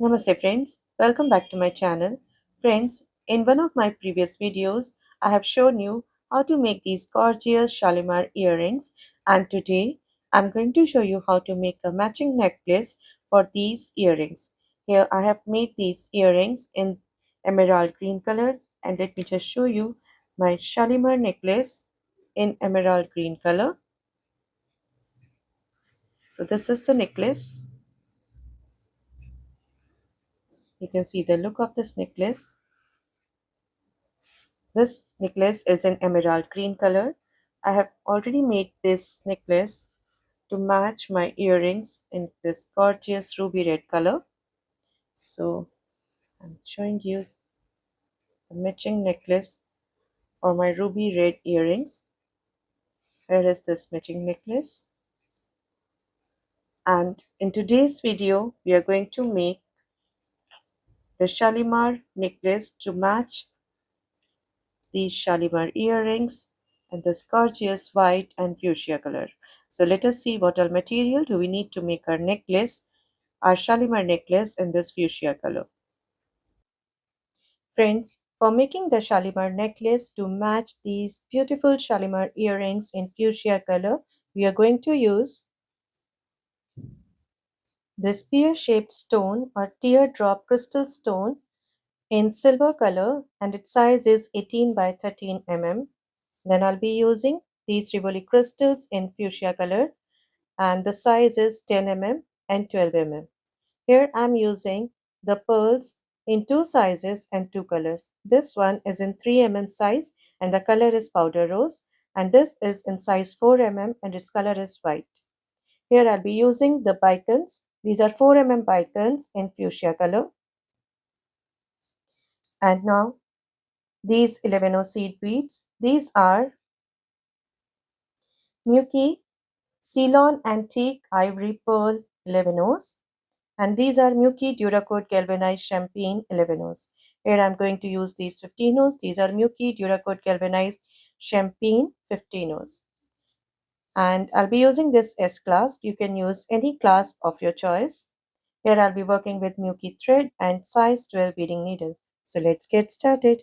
Namaste friends, welcome back to my channel. Friends, in one of my previous videos, I have shown you how to make these gorgeous Shalimar earrings, and today I'm going to show you how to make a matching necklace for these earrings. Here I have made these earrings in emerald green color, and let me just show you my Shalimar necklace in emerald green color. So this is the necklace. You can see the look of this necklace. This necklace is in emerald green color. I have already made this necklace to match my earrings in this gorgeous ruby red color. So I'm showing you the matching necklace for my ruby red earrings. Here is this matching necklace. And in today's video, we are going to make the Shalimar necklace to match these Shalimar earrings and this gorgeous white and fuchsia color. So let us see what all material do we need to make our necklace, our Shalimar necklace in this fuchsia color. Friends, for making the Shalimar necklace to match these beautiful Shalimar earrings in fuchsia color, we are going to use this pear-shaped stone or teardrop crystal stone in silver color, and its size is 18 by 13 mm. Then I'll be using these rivoli crystals in fuchsia color, and the size is 10 mm and 12 mm. Here I'm using the pearls in two sizes and two colors. This one is in 3 mm size and the color is powder rose, and this is in size 4 mm and its color is white. Here I'll be using the bicones. These are 4 mm bicones in fuchsia color. And now these 11 seed beads. These are Miyuki Ceylon Antique Ivory Pearl 11 and these are Miyuki Duracoat Galvanized Champagne 11 Here I'm going to use these 15 These are Miyuki Duracoat Galvanized Champagne 15 and I'll be using this S clasp. You can use any clasp of your choice. Here I'll be working with Miyuki thread and size 12 beading needle. So let's get started.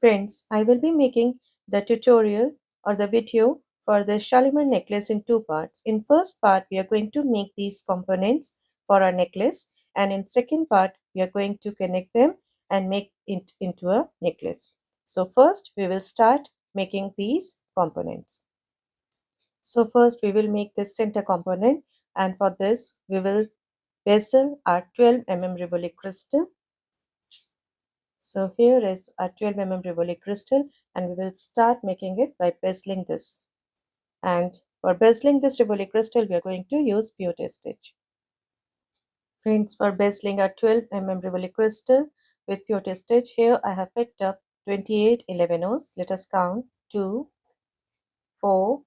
Friends, I will be making the tutorial or the video for the Shalimar necklace in two parts. In first part, we are going to make these components for our necklace, and in second part, we are going to connect them and make it into a necklace. So first, we will start making these components. So first, we will make this center component, and for this, we will bezel our 12 mm rivoli crystal. So here is a 12 mm rivoli crystal, and we will start making it by bezeling this. And for bezeling this rivoli crystal, we are going to use beauty stitch. Friends, for bezeling our 12 mm rivoli crystal with beauty stitch, here I have picked up 28 11 Let us count 2, 4,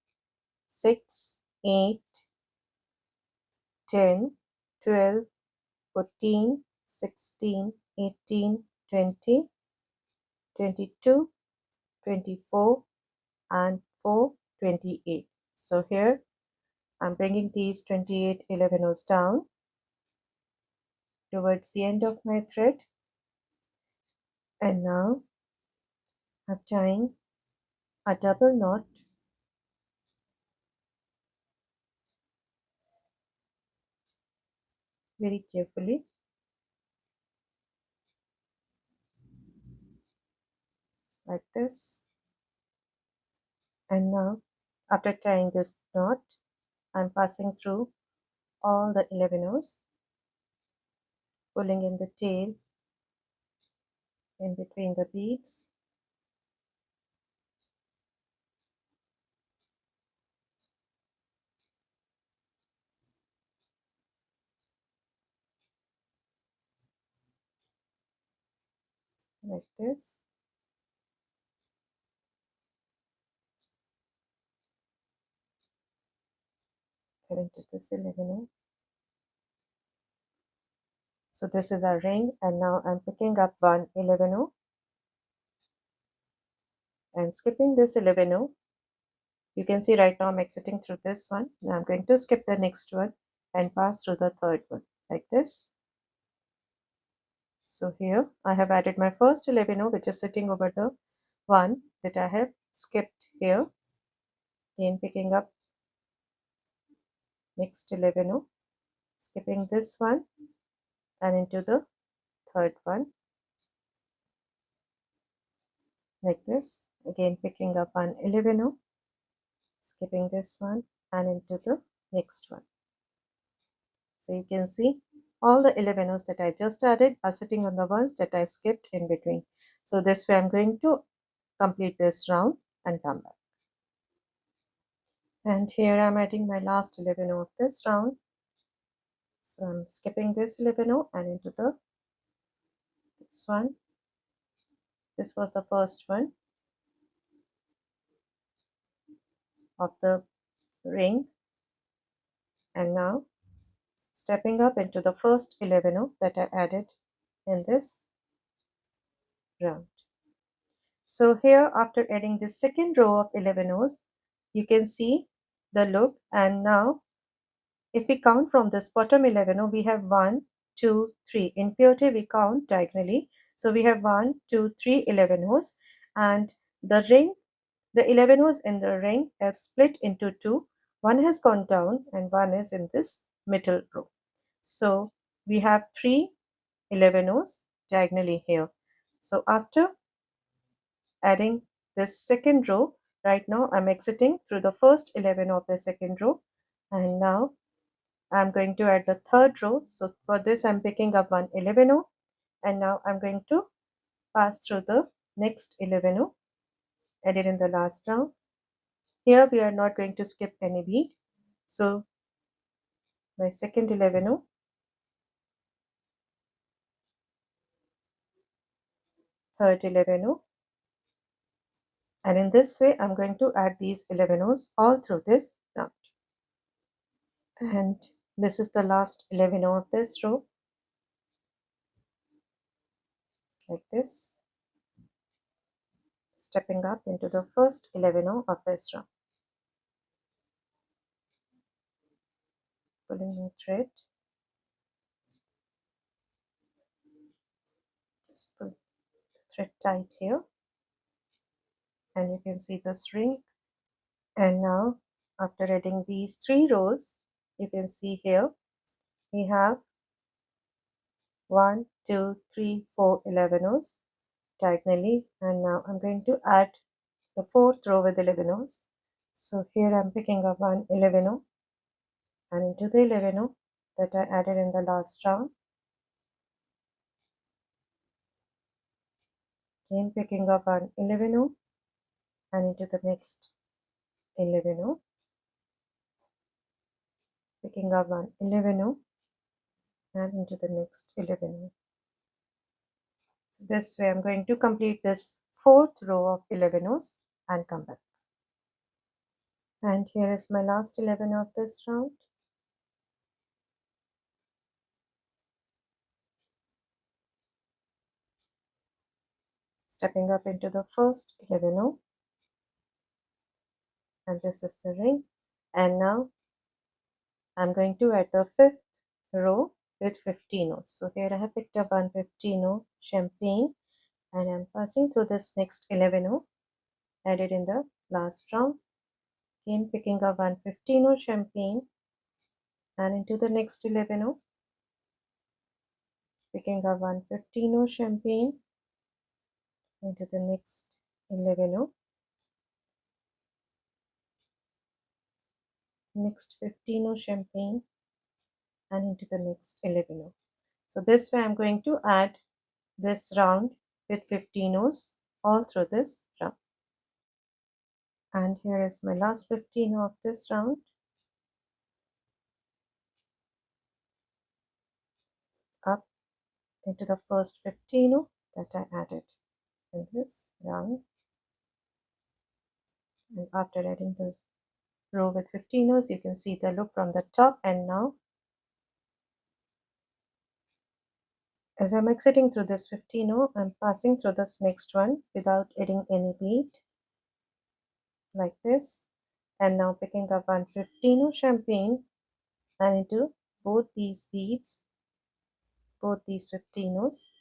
6, 8, 10, 12, 14, 16, 18, 20, 22, 24, and 4, 28. So here I'm bringing these 28 11 down towards the end of my thread, and now I'm tying a double knot very carefully like this. And now after tying this knot, I'm passing through all the 11 pulling in the tail in between the beads. Like this. Get into this 11. So this is our ring, and now I'm picking up one 11 and skipping this 11. You can see right now I'm exiting through this one. Now I'm going to skip the next one and pass through the third one like this. So here I have added my first 11 row, which is sitting over the one that I have skipped here. Again picking up next 11 row, skipping this one and into the third one like this. Again picking up an 11 row, skipping this one and into the next one. So you can see all the 11 rows that I just added are sitting on the ones that I skipped in between. So this way I'm going to complete this round and come back. And here I'm adding my last 11 row of this round. So I'm skipping this 11 row and into this one. This was the first one of the ring, and now stepping up into the first 11 row that I added in this round. So here, after adding the second row of 11 rows, you can see the look. And now if we count from this bottom 11 row, we have 1 2 3. In peyote we count diagonally, so we have 1 2 3 11 rows, and the ring, the 11 rows in the ring have split into two. One has gone down and one is in this middle row. So we have 3 11 rows diagonally here. So after adding this second row, right now I'm exiting through the first 11 of the second row, and now I'm going to add the third row. So for this I'm picking up one 11 row, and now I'm going to pass through the next 11 row added in the last round. Here we are not going to skip any bead. So my second 11 row, third 11 row, and in this way I'm going to add these 11 rows all through this round. And this is the last 11 row of this row, like this, stepping up into the first 11 row of this round, pulling my thread, just pull the thread tight here, and you can see this ring. And now after adding these 3 rows, you can see here we have 1 2 3 4 11 rows diagonally, and now I'm going to add the fourth row with 11 rows. So here I'm picking up one 11 row and into the 11 row that I added in the last round, again picking up one 11 row and into the next 11 row, picking up one 11 row and into the next 11 row. So this way I'm going to complete this fourth row of 11 rows and come back. And here is my last 11 of this round. Stepping up into the first 11 row, and this is the ring. And now I'm going to add the fifth row with 15 rows. So here I have picked up one 15 row champagne, and I'm passing through this next 11 row added in the last round, again picking up one 15 row champagne and into the next 11 row, picking up one 15 row champagne into the next 11 row, next 15 row champagne and into the next 11 row. So this way I'm going to add this round with 15 rows all through this round. And here is my last 15 of this round. Up into the first 15 row that I added in this round. And after adding this row with 15 rows, you can see the look from the top. And now as I'm exiting through this 15 row, I'm passing through this next one without adding any bead, like this. And now picking up one 15 row champagne and into both these beads, both these 15 rows,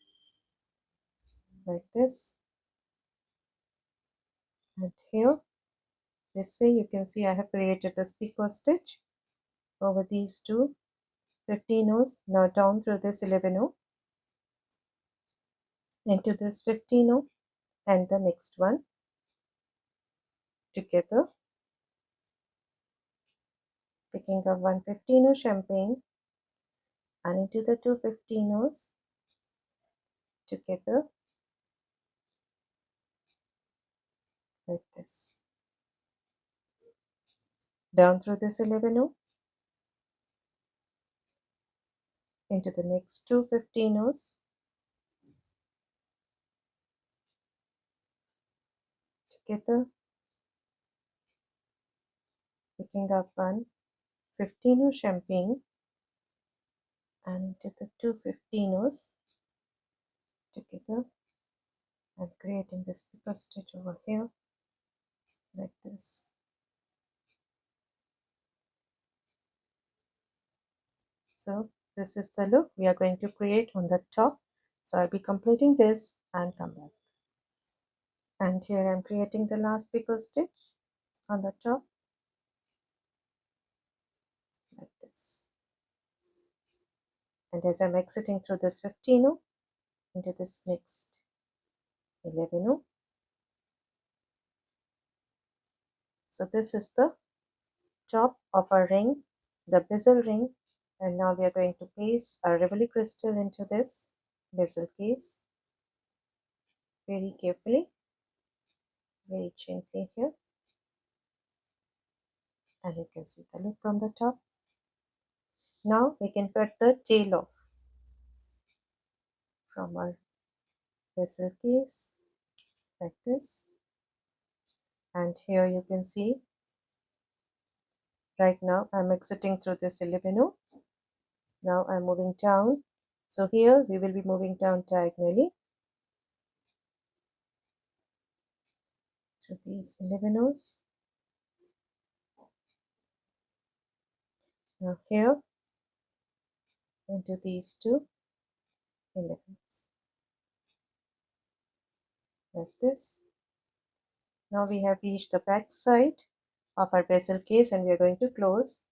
like this. And here, this way you can see I have created this picot stitch over these two 15 rows. Now down through this 11 row into this 15 row and the next one together, picking up one 15 row champagne and into the two 15 rows together like this. Down through this 11 row into the next two 15 rows together, picking up one 15 row champagne and into the two 15 rows together and creating this picot stitch over here like this. So this is the look we are going to create on the top. So I'll be completing this and come back. And here I'm creating the last picot stitch on the top like this. And as I'm exiting through this 15 row into this next 11 row. So this is the top of our ring, the bezel ring, and now we are going to place our rivoli crystal into this bezel case very carefully, very gently here, and you can see the look from the top. Now we can cut the tail off from our bezel case like this, and here you can see right now I'm exiting through this 11 row. Now I'm moving down, so here we will be moving down diagonally through these 11 rows. Now here into these two 11s like this. Now we have reached the back side of our bezel case and we are going to close.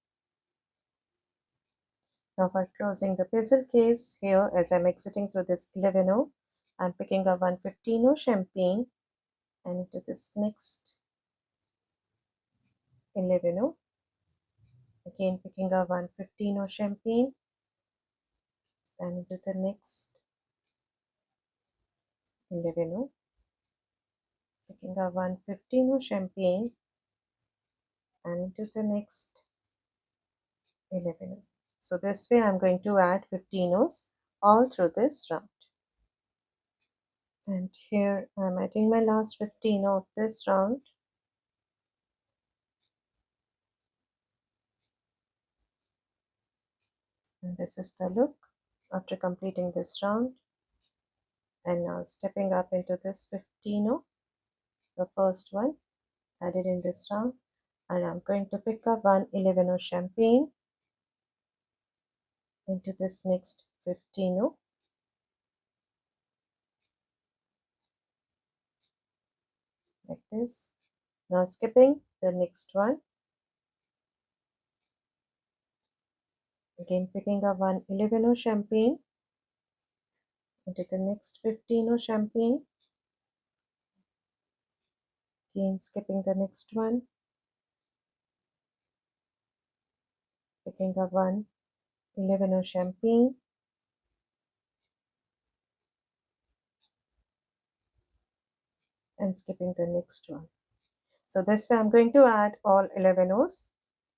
Now for closing the bezel case, here as I'm exiting through this 11 row, I'm picking up 115 row champagne and into this next 11 row, again picking up 115 row champagne and into the next 11 row, picking up 115 row champagne and into the next 11 row. So this way I'm going to add 15 rows all through this round. And here I'm adding my last 15 of this round. And this is the look after completing this round. And now stepping up into this 15 of the first one added in this round. And I'm going to pick up 111 of champagne into this next 15 of. Like this. Now skipping the next one. Again picking up 111 of champagne into the next 15 of champagne. Again skipping the next one. Picking up 111 of champagne. And skipping the next one. So this way I'm going to add all 11 O's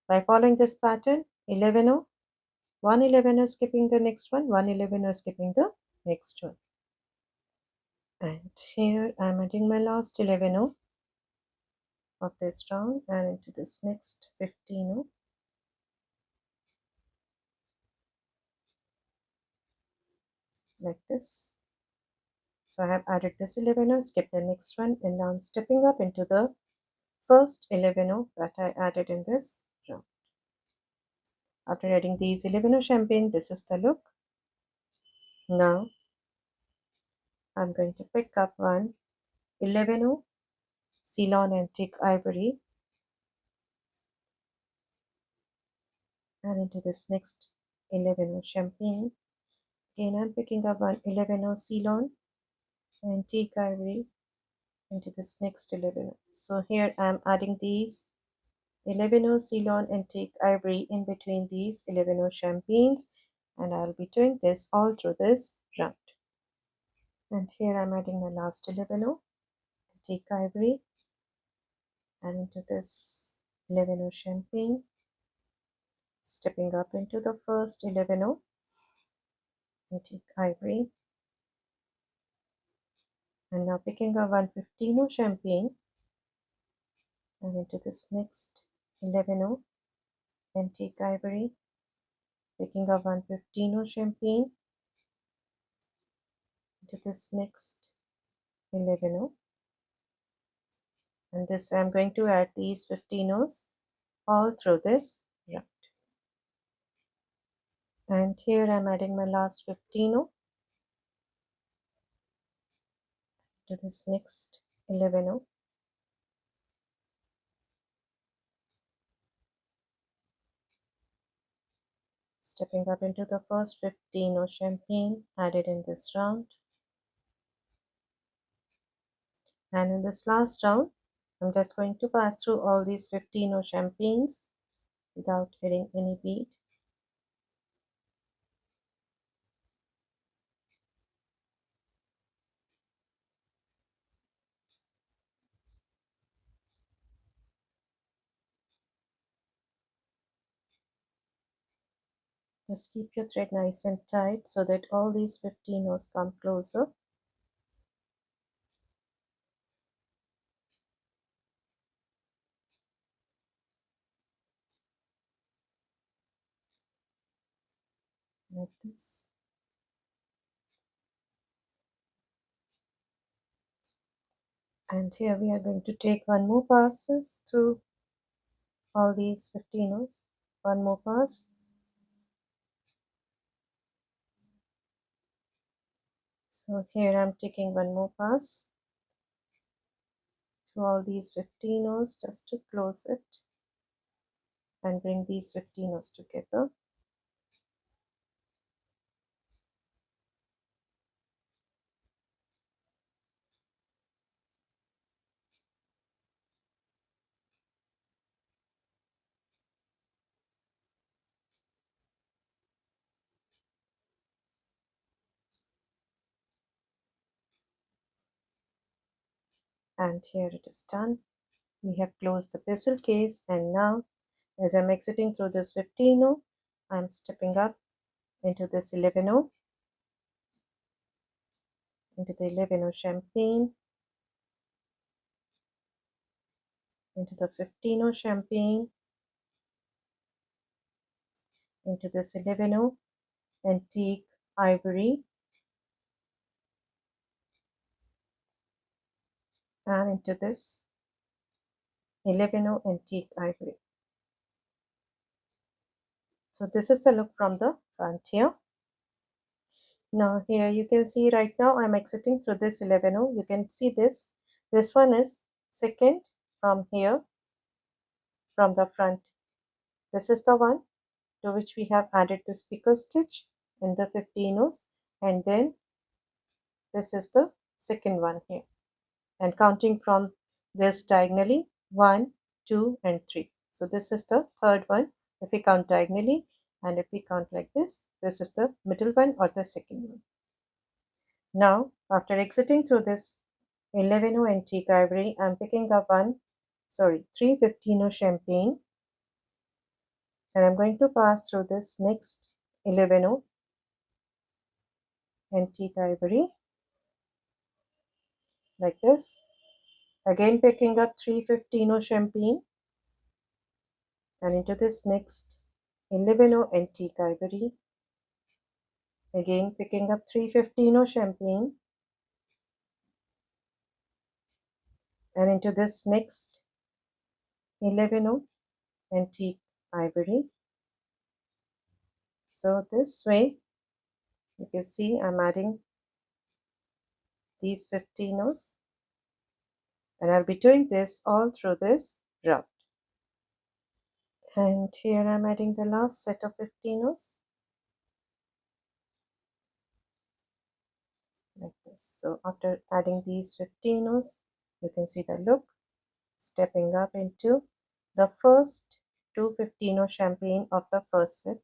by following this pattern. 11 O, 111 O skipping the next one, 111 O skipping the next one. And here I'm adding my last 11 O of this round and into this next 15 O. Like this. So I have added this 11 O, skip the next one, and now I'm stepping up into the first 11 O that I added in this round. After adding these 11 O champagne, this is the look. Now I'm going to pick up one 11 Ceylon antique ivory, and into this next 11 champagne. Again, I'm picking up one 11 Ceylon antique ivory into this next 11. So here I'm adding these 11 Ceylon antique ivory in between these 11 champagnes, and I'll be doing this all through this round. And here I'm adding my last 11 antique ivory and into this 11 champagne, stepping up into the first 11 antique ivory, and now picking up 115 champagne and into this next 11 antique ivory, picking up 115 champagne into this next 11, and this way I'm going to add these 15s all through this round. And here I'm adding my last 15 to this next 11, stepping up into the first 15 champagne added in this round. And in this last round, I'm just going to pass through all these 15 champagnes without hitting any bead. Just keep your thread nice and tight so that all these 15s come closer. Like this. And here we are going to take one more passes through all these 15s. One more pass. So here I'm taking one more pass through all these 15s just to close it and bring these 15s together. And here it is done. We have closed the bezel case, and now as I'm exiting through this 15, I'm stepping up into this 11, into the 11 champagne, into the 15 champagne, into this 11 antique ivory, and into this 11 antique ivory. So this is the look from the front here. Now here you can see right now I'm exiting through this 11. You can see this. This one is second from here, from the front. This is the one to which we have added this picker stitch in the 15s, and then this is the second one here, and counting from this diagonally 1, 2 and 3. So this is the third one if we count diagonally, and if we count like this is the middle one or the second one. Now after exiting through this 11 antique ivory, I'm picking up 3 15 champagne, and I'm going to pass through this next 11 antique ivory like this. Again picking up 3 15 champagne, and into this next 11 antique ivory. Again picking up 3 15 champagne, and into this next 11 antique ivory. So this way you can see I'm adding these 15 rows, and I'll be doing this all through this round. And here I'm adding the last set of 15 rows like this. So after adding these 15 rows, you can see the look stepping up into the first 215 row champagne of the first set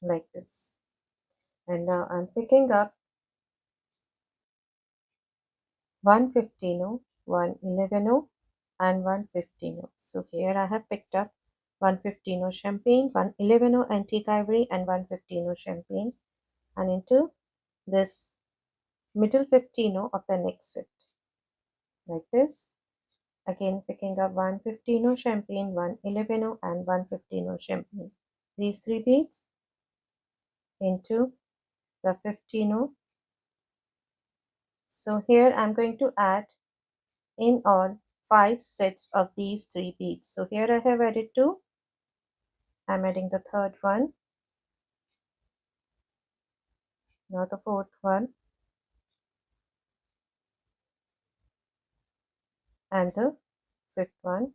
like this. And now I'm picking up 115, 111, and 115. So here I have picked up 115 champagne, 111 antique ivory, and 115 champagne, and into this middle 15 of the next set like this. Again picking up 115 champagne, 111, and 115 champagne. These three beads into the 15. So here I'm going to add in all 5 sets of these 3 beads. So here I have added 2. I'm adding the third one, now the fourth one, and the fifth one.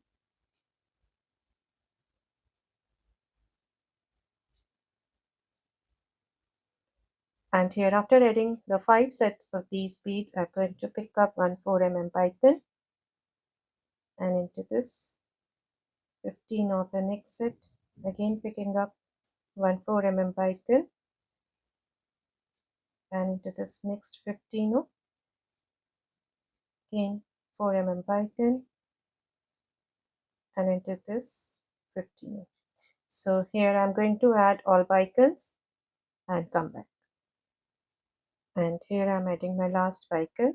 And here after adding the 5 sets of these beads, I'm going to pick up one 4 bicone and into this 15 of the next set. Again picking up one 4 bicone and into this next 15. Again 4 bicone and into this 15. So here I'm going to add all bicones and come back. And here I'm adding my last bicone.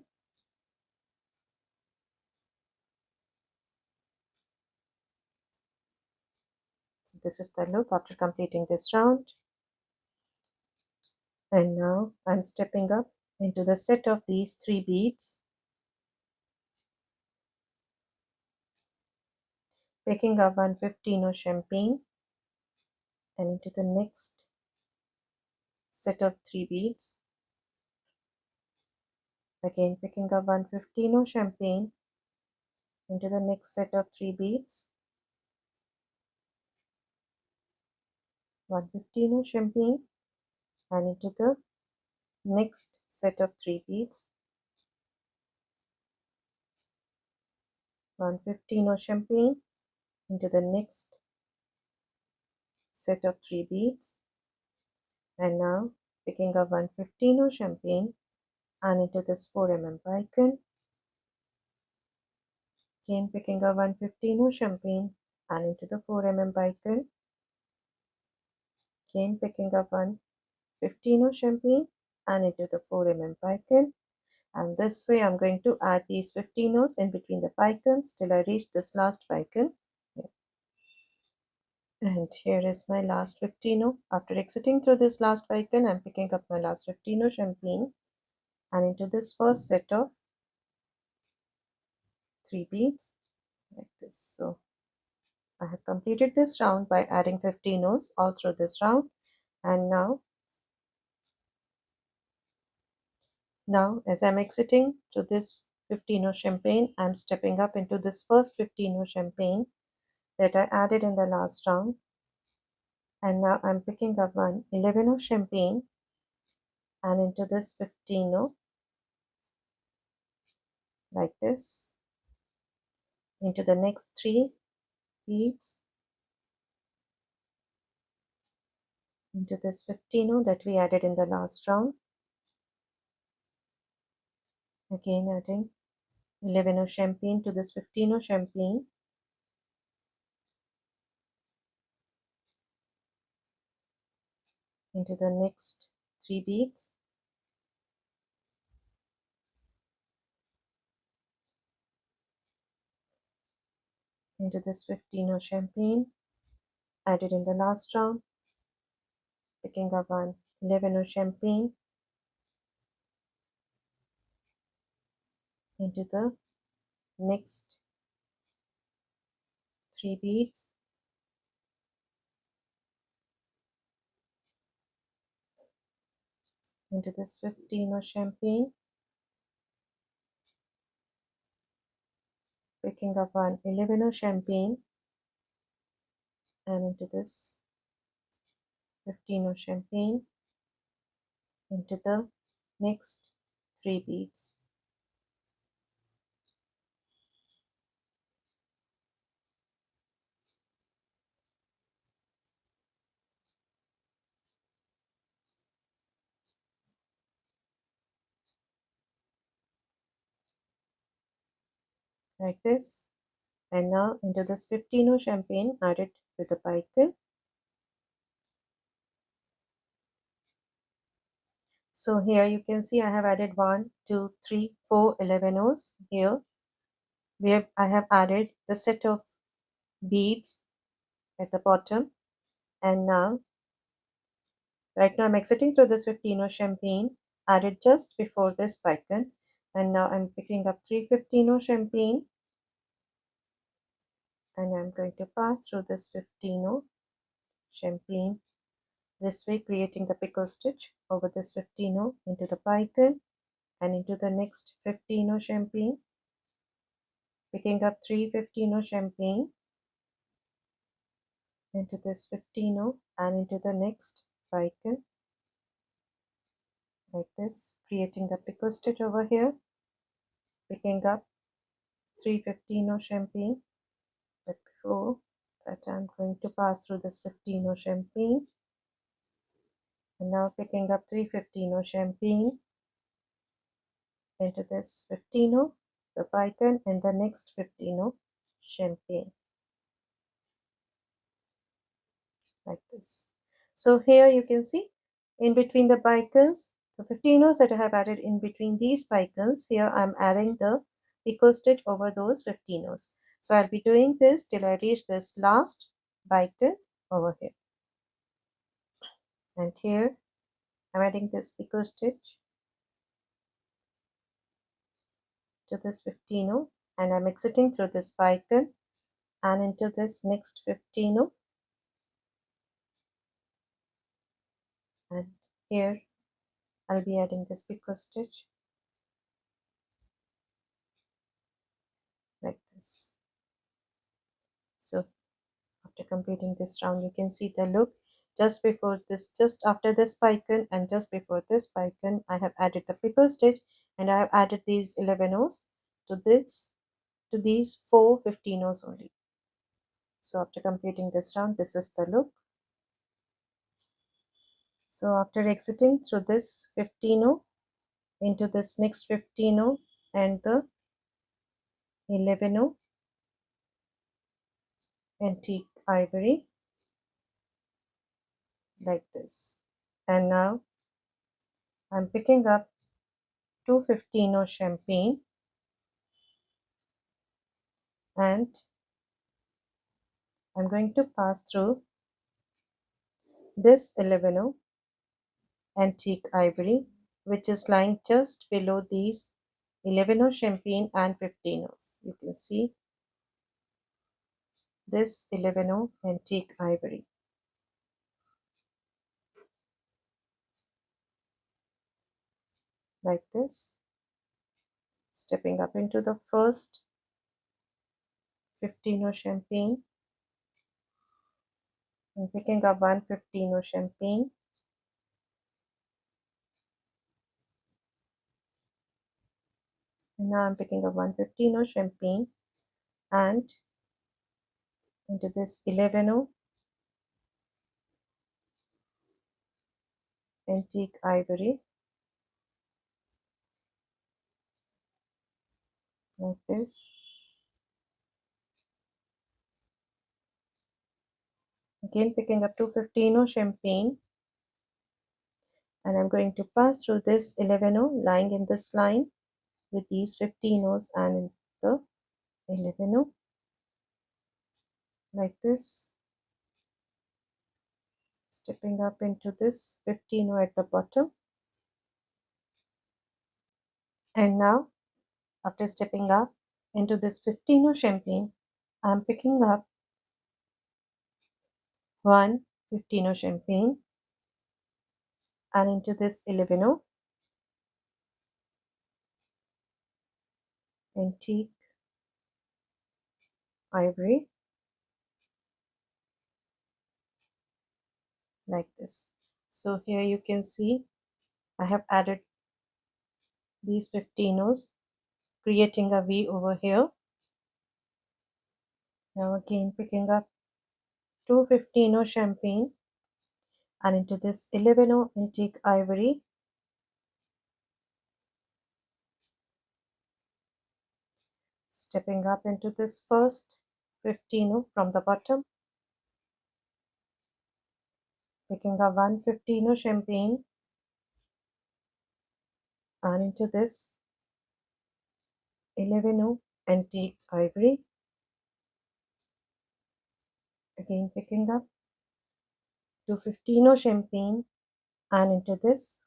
So this is the look after completing this round. And now I'm stepping up into the set of these 3 beads, picking up 115 champagne and into the next set of 3 beads. Again picking up 115 champagne into the next set of 3 beads, 115 champagne and into the next set of 3 beads, 115 champagne into the next set of 3 beads, and now picking up 115 champagne and into this 4 bicone. Again picking up 115 champagne and into the 4 bicone. Again picking up 115 champagne and into the 4 bicone. And this way I'm going to add these 15 in between the bicones till I reach this last bicone. And here is my last 15. After exiting through this last bicone, I'm picking up my last 15 champagne and into this first set of 3 beads like this. So I have completed this round by adding 15 all through this round. And now as I'm exiting to this 15 champagne, I'm stepping up into this first 15 champagne that I added in the last round. And now I'm picking up one 11 champagne and into this 15 like this, into the next 3 beads, into this 15 that we added in the last round. Again adding 11 champagne to this 15 champagne, into the next 3 beads, into this 15 champagne added in the last round, picking up one 11 champagne into the next 3 beads, into this 15 champagne picking up one 11 champagne and into this 15 champagne into the next 3 beads. Like this. And now into this 15 champagne added with the bicon. So here you can see I have added 1, 2, 3, 4, 11 O's here. I have added the set of beads at the bottom. And now, right now I'm exiting through this 15 champagne added just before this bicon. And now I'm picking up 3 15 champagne and I'm going to pass through this 15 champagne this way, creating the picot stitch over this 15 into the bicon and into the next 15 champagne, picking up 3 15 champagne into this 15 and into the next bicon, like this, creating the picot stitch over here, picking up 3 15 champagne. But before that, I'm going to pass through this 15 champagne and now picking up 3 15 champagne into this 15, the bicon, and the next 15 champagne, like this. So here you can see in between the bicons, the 15 that I have added in between these bicons, here I'm adding the picot stitch over those 15. So I'll be doing this till I reach this last bicon over here. And here I'm adding this picot stitch to this 15 and I'm exiting through this bicon and into this next 15, and here I'll be adding this picot stitch like this. So after completing this round, you can see the look. Just before this, just after this bicon and just before this bicon, I have added the picot stitch and I have added these 11 to this, to these 4 15 only. So after completing this round, this is the look. So after exiting through this 15 into this next 15 and the 11 antique ivory, like this. And now I'm picking up 2 15 champagne and I'm going to pass through this 11 antique ivory, which is lying just below these 11 champagne and 15. You can see this 11 antique ivory, like this, stepping up into the first 15 champagne and picking up 1 15 champagne and now I'm picking up 1 15 champagne and into this 11 antique ivory, like this. Again picking up 2 15 champagne and I'm going to pass through this 11 lying in this line with these 15 and in the 11, like this, stepping up into this 15 at the bottom. And now after stepping up into this 15 champagne, I'm picking up 1 15 champagne and into this 11 antique ivory, like this. So here you can see I have added these 15 creating a V over here. Now again picking up 2 15 champagne and into this 11 antique ivory, stepping up into this first 15 from the bottom, picking up 1 15 champagne and into this 11 antique ivory, again picking up 2 15 champagne and into this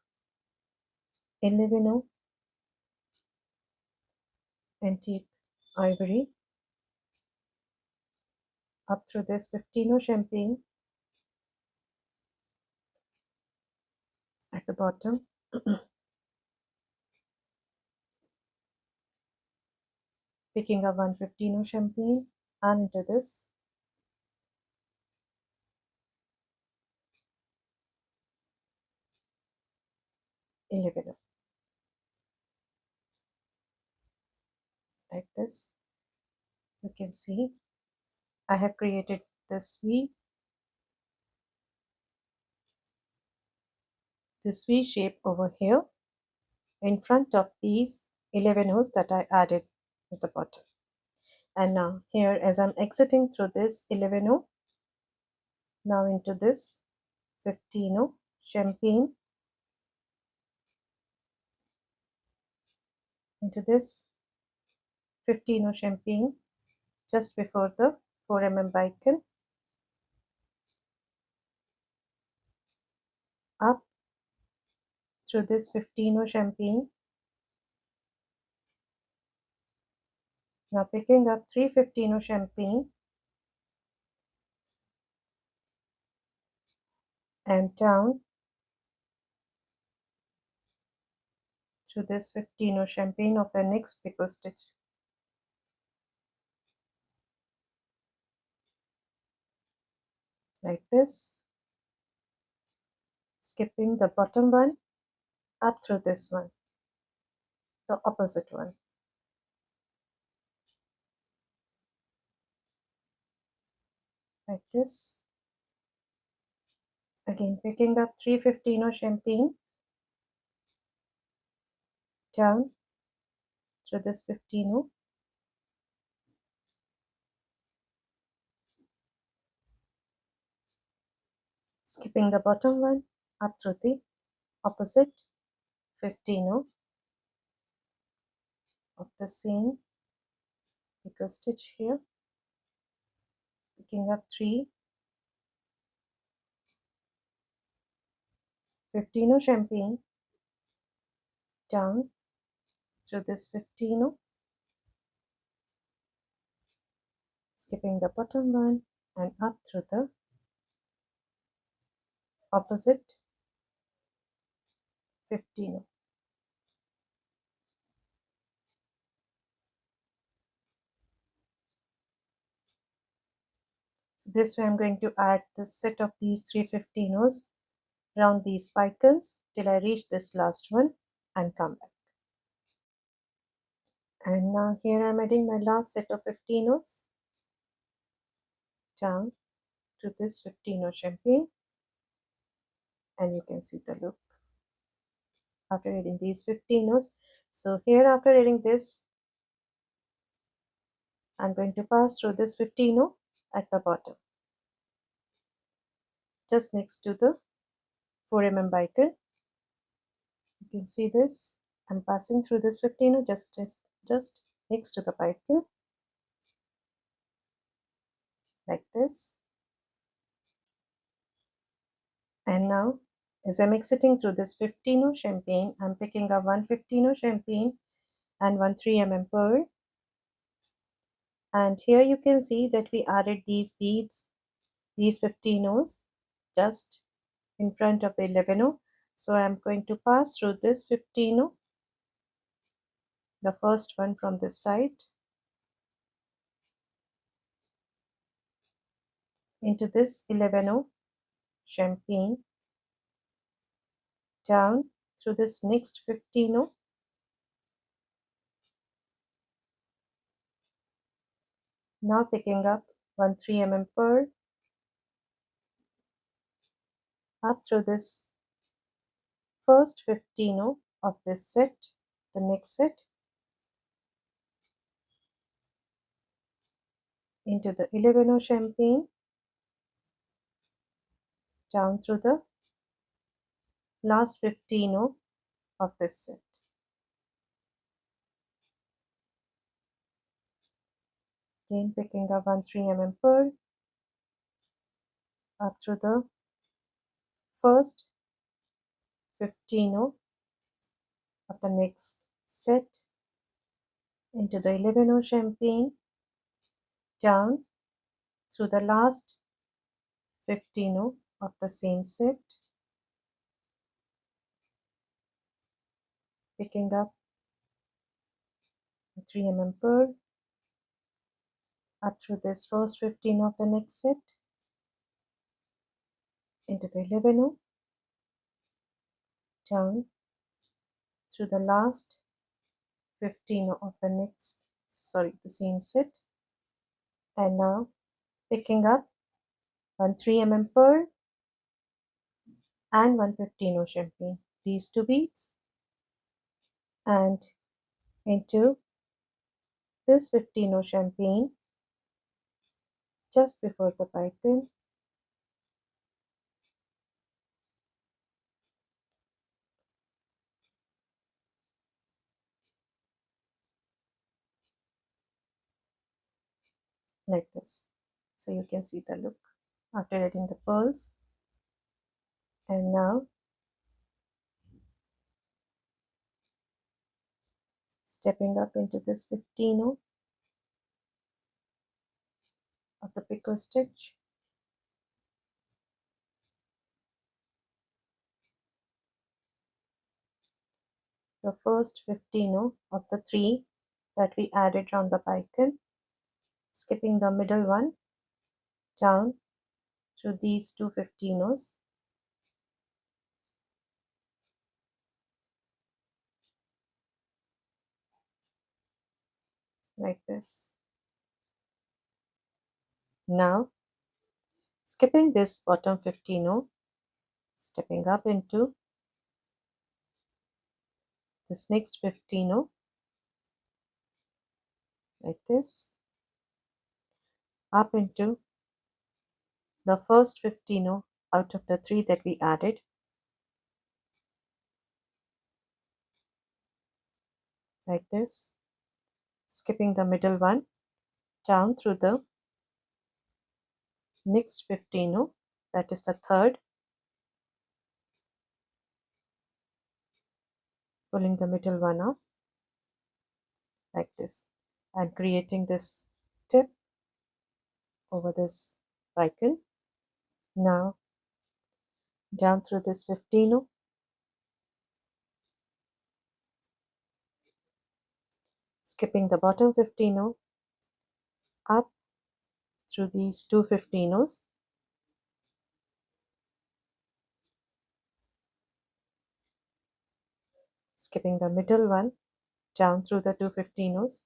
11 antique ivory, up through this 15 champagne at the bottom, picking up 1 15 champagne and into this 11, like this. You can see I have created this V shape over here in front of these 11 that I added at the bottom. And now here as I'm exiting through this 11, now into this 15 champagne, into this 15 champagne just before the 4 bicon, up through this 15 champagne, now picking up 3 15 champagne and down through this 15 champagne of the next picot stitch, like this, skipping the bottom one, up through this one, the opposite one, like this, again picking up 3 15 champagne, down through this 15, skipping the bottom one, up through the opposite 15 of the same picot stitch here, picking up 3 15 champagne, down through this 15, skipping the bottom one and up through the opposite 15. So this way I'm going to add the set of these 3 15s around these bicones till I reach this last one and come back. And now here I'm adding my last set of 15s down to this 15 champagne, and you can see the look after adding these 15s. So here after adding this, I'm going to pass through this 15 at the bottom, just next to the 4 bicon. You can see this. I'm passing through this 15 just next to the bicon, like this. And now as I'm exiting through this 15 champagne, I'm picking up 1 15 champagne and 1 3 pearl. And here you can see that we added these beads, these 15s, just in front of the 11. So I'm going to pass through this 15, the first one from this side, into this 11 champagne, down through this next 15, now picking up 1 3 pearl, up through this first 15 of this set, the next set, into the 11 champagne, down through the last 15 of this set. Again picking up 1 pearl, up through the first 15 of the next set, into the 11 champagne, down through the last 15 of the same set, picking up a 3 pearl, up through this first 15 of the next set, into the 11, down through the last 15 of the next, the same set, and now picking up 1 3 pearl and 1 15 champagne, these two beads, and into this 15 champagne just before the bicone, like this. So you can see the look after adding the pearls. And now stepping up into this 15 of the picot stitch, the first 15 of the 3 that we added on the bicone, skipping the middle one, down through these two 15s, like this. Now skipping this bottom 15, stepping up into this next 15, like this, up into the first 15 out of the 3 that we added, like this, skipping the middle one, down through the next 15, that is the third, pulling the middle one up like this, and creating this tip over this bicone. Now down through this 15, skipping the bottom 15, up through these two 15s, skipping the middle one, down through the two 15s,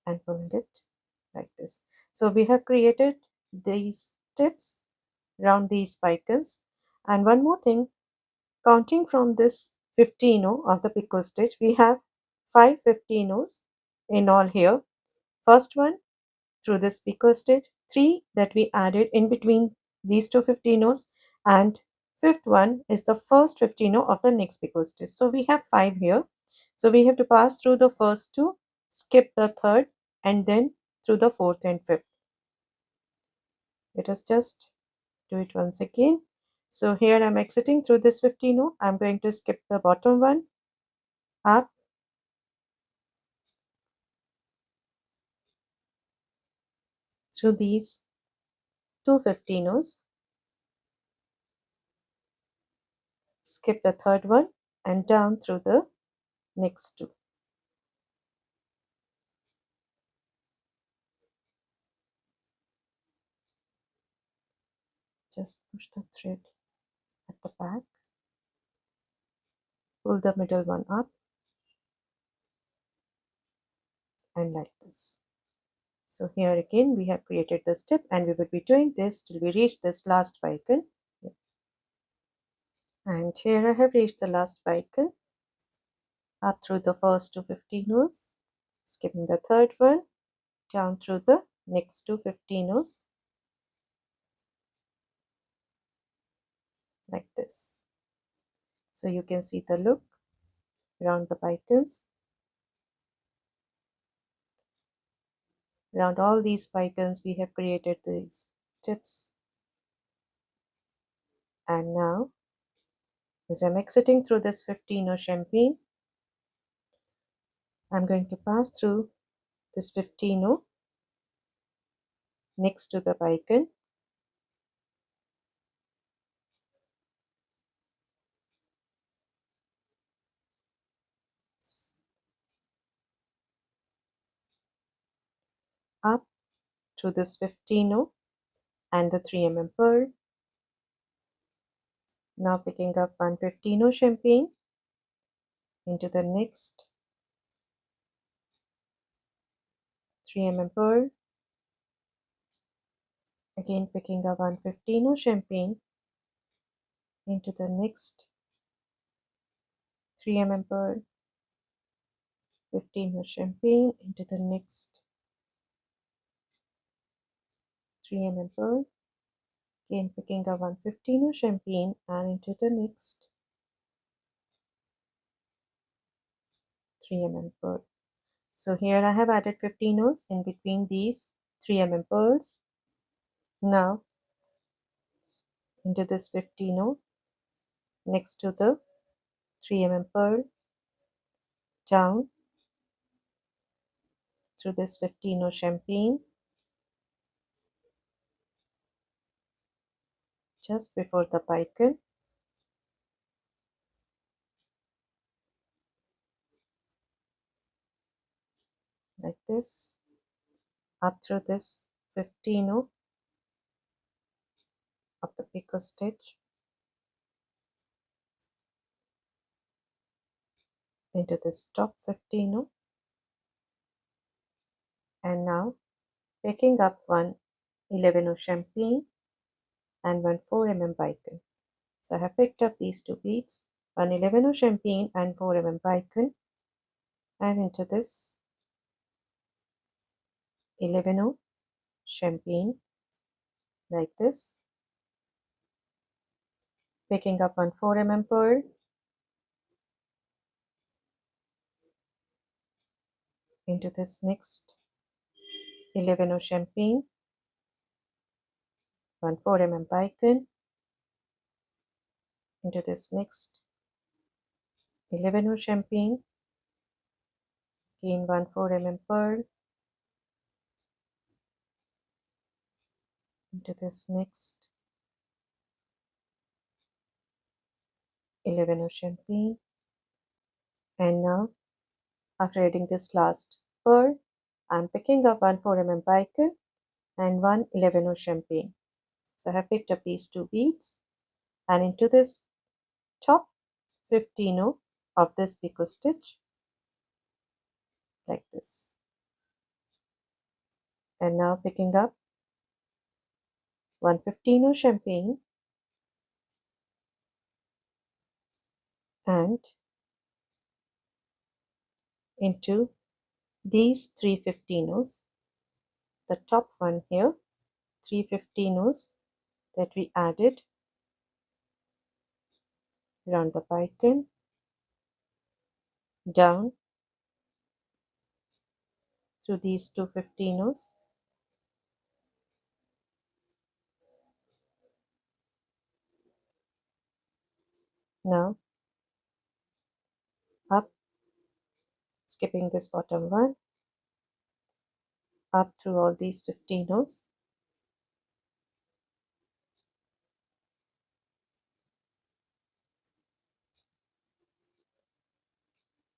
and pulling it like this. So we have created these tips around these bicones. And one more thing, counting from this 15 of the picot stitch, we have 5 15s in all here. First one through this picot stitch, 3 that we added in between these two 15s, and fifth one is the first 15 of the next picot stitch. So we have 5 here. So we have to pass through the first 2, skip the third, and then through the fourth and fifth. Let us just do it once again. So here I'm exiting through this 15. I'm going to skip the bottom one, up, through these two 15s, skip the third one, and down through the next 2. just push the thread at the back, pull the middle one up, and like this. So here again we have created this tip, and we will be doing this till we reach this last bicone. And here I have reached the last bicone, up through the first 250 rows, skipping the third one, down through the next 250 rows, like this. So you can see the look around the bicones. Around all these bicones we have created these tips. And now, as I'm exiting through this 15 champagne, I'm going to pass through this 15 next to the bicone, up through this 15 and the 3 pearl. Now picking up 115 champagne into the next 3 pearl. Again picking up 115 champagne into the next 3 pearl. 15 champagne into the next 3 pearl. Again picking up 115 champagne and into the next 3 pearl. So here I have added 15 O's in between these 3 pearls. Now into this 15 next to the 3 pearl, down through this 15 champagne, just before the bicone, like this, up through this 15 of the picot stitch, into this top 15, and now picking up one 11 champagne and one 4 bicone. So I have picked up these two beads, one 11 champagne and 4 bicone, and into this 11 champagne, like this, picking up one 4 pearl, into this next 11 champagne, one 4 bicone, into this next 11 champagne, again one 4 pearl, into this next 11 champagne, and now after adding this last pearl, I'm picking up one 4 bicone and one 11 champagne. So I have picked up these two beads, and into this top 15 of this picot stitch, like this, and now picking up 115 champagne and into these 315s, the top one here, 315s that we added around the bicone, down through these 215s, now up, skipping this bottom one, up through all these 15s,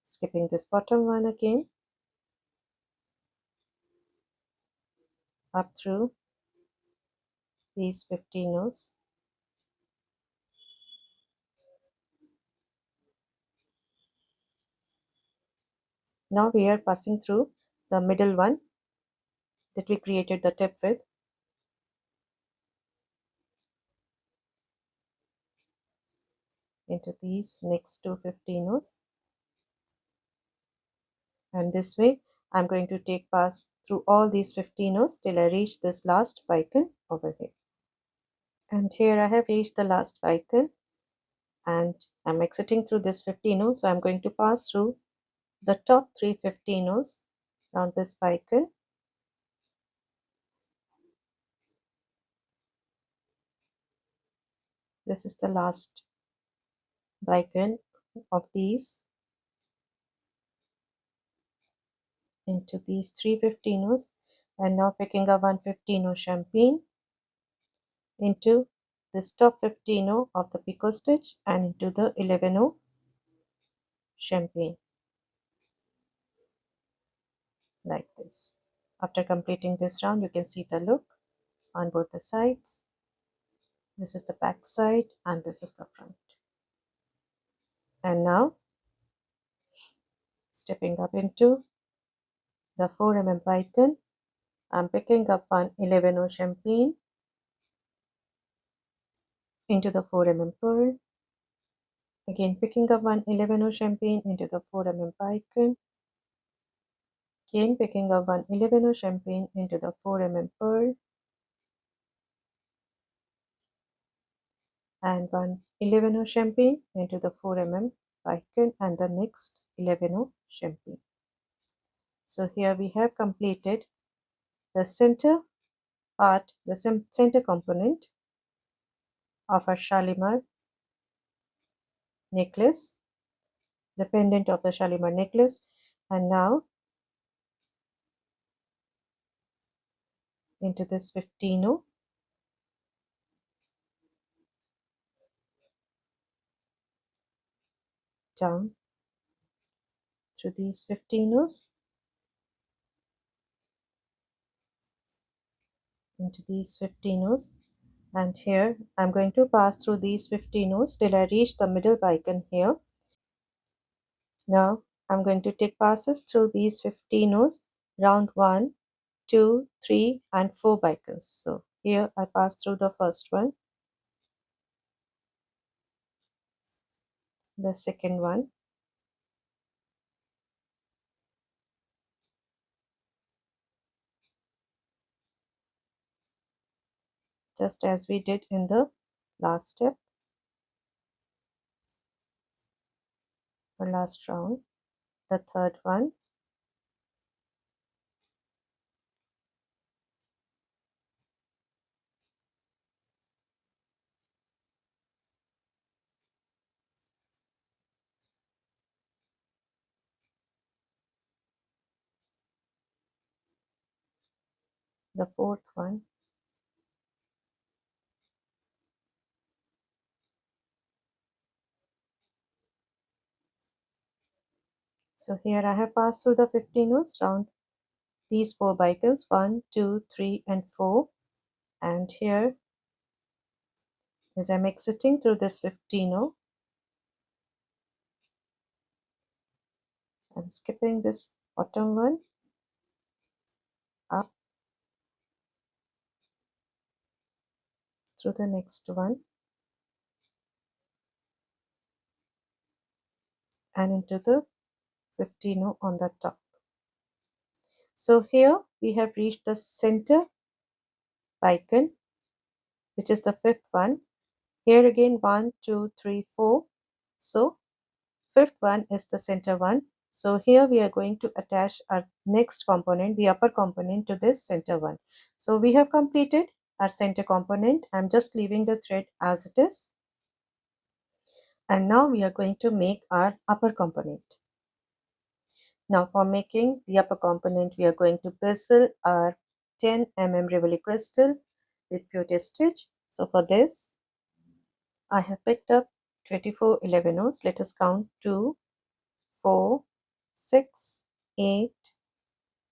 skipping this bottom one again, up through these 15s, Now we are passing through the middle one that we created the tip with, into these next two 15 rows, and this way I'm going to take pass through all these 15 rows till I reach this last bicone over here. And here I have reached the last bicone and I'm exiting through this 15 rows, so I'm going to pass through the top 3 15 rows around this bicone. This is the last bicone of these, into these 3 15 rows, and now picking up one 15 row champagne into this top 15 row of the picot stitch and into the 11 row champagne, like this. After completing this round, you can see the look on both the sides. This is the back side and this is the front. And now stepping up into the 4 mm bicone, I'm picking up one 11 row champagne into the 4 mm pearl. Again picking up one 11 row champagne into the 4 mm bicone. Again picking up one 11 row champagne into the 4 mm pearl. And one 11 row champagne into the 4 mm bicone and the next 11 row champagne. So here we have completed the center part, the center component of our Shalimar necklace, the pendant of the Shalimar necklace. And now into this 15 row, down through these 15 rows, into these 15 rows, and here I'm going to pass through these 15 rows till I reach the middle bicone here. Now I'm going to take passes through these 15 rows, round 1, 2, 3 and 4 bicones. So here I pass through the first one, the second one, just as we did in the last step or last round, the third one, the fourth one, so here I have passed through the 15 rows round these 4 bicones, 1, 2, 3 and 4, and here as I'm exiting through this 15 row, I'm skipping this bottom one, up through the next one and into the 15 row on the top. So here we have reached the center bicone, which is the fifth one. Here again 1, 2, 3, 4. So fifth one is the center one. So here we are going to attach our next component, the upper component, to this center one. So we have completed our center component. I'm just leaving the thread as it is. And now we are going to make our upper component. Now for making the upper component, we are going to bezel our 10 mm rivoli crystal with pure stitch. So for this, I have picked up 24 11 Let us count 2, 4, 6, 8,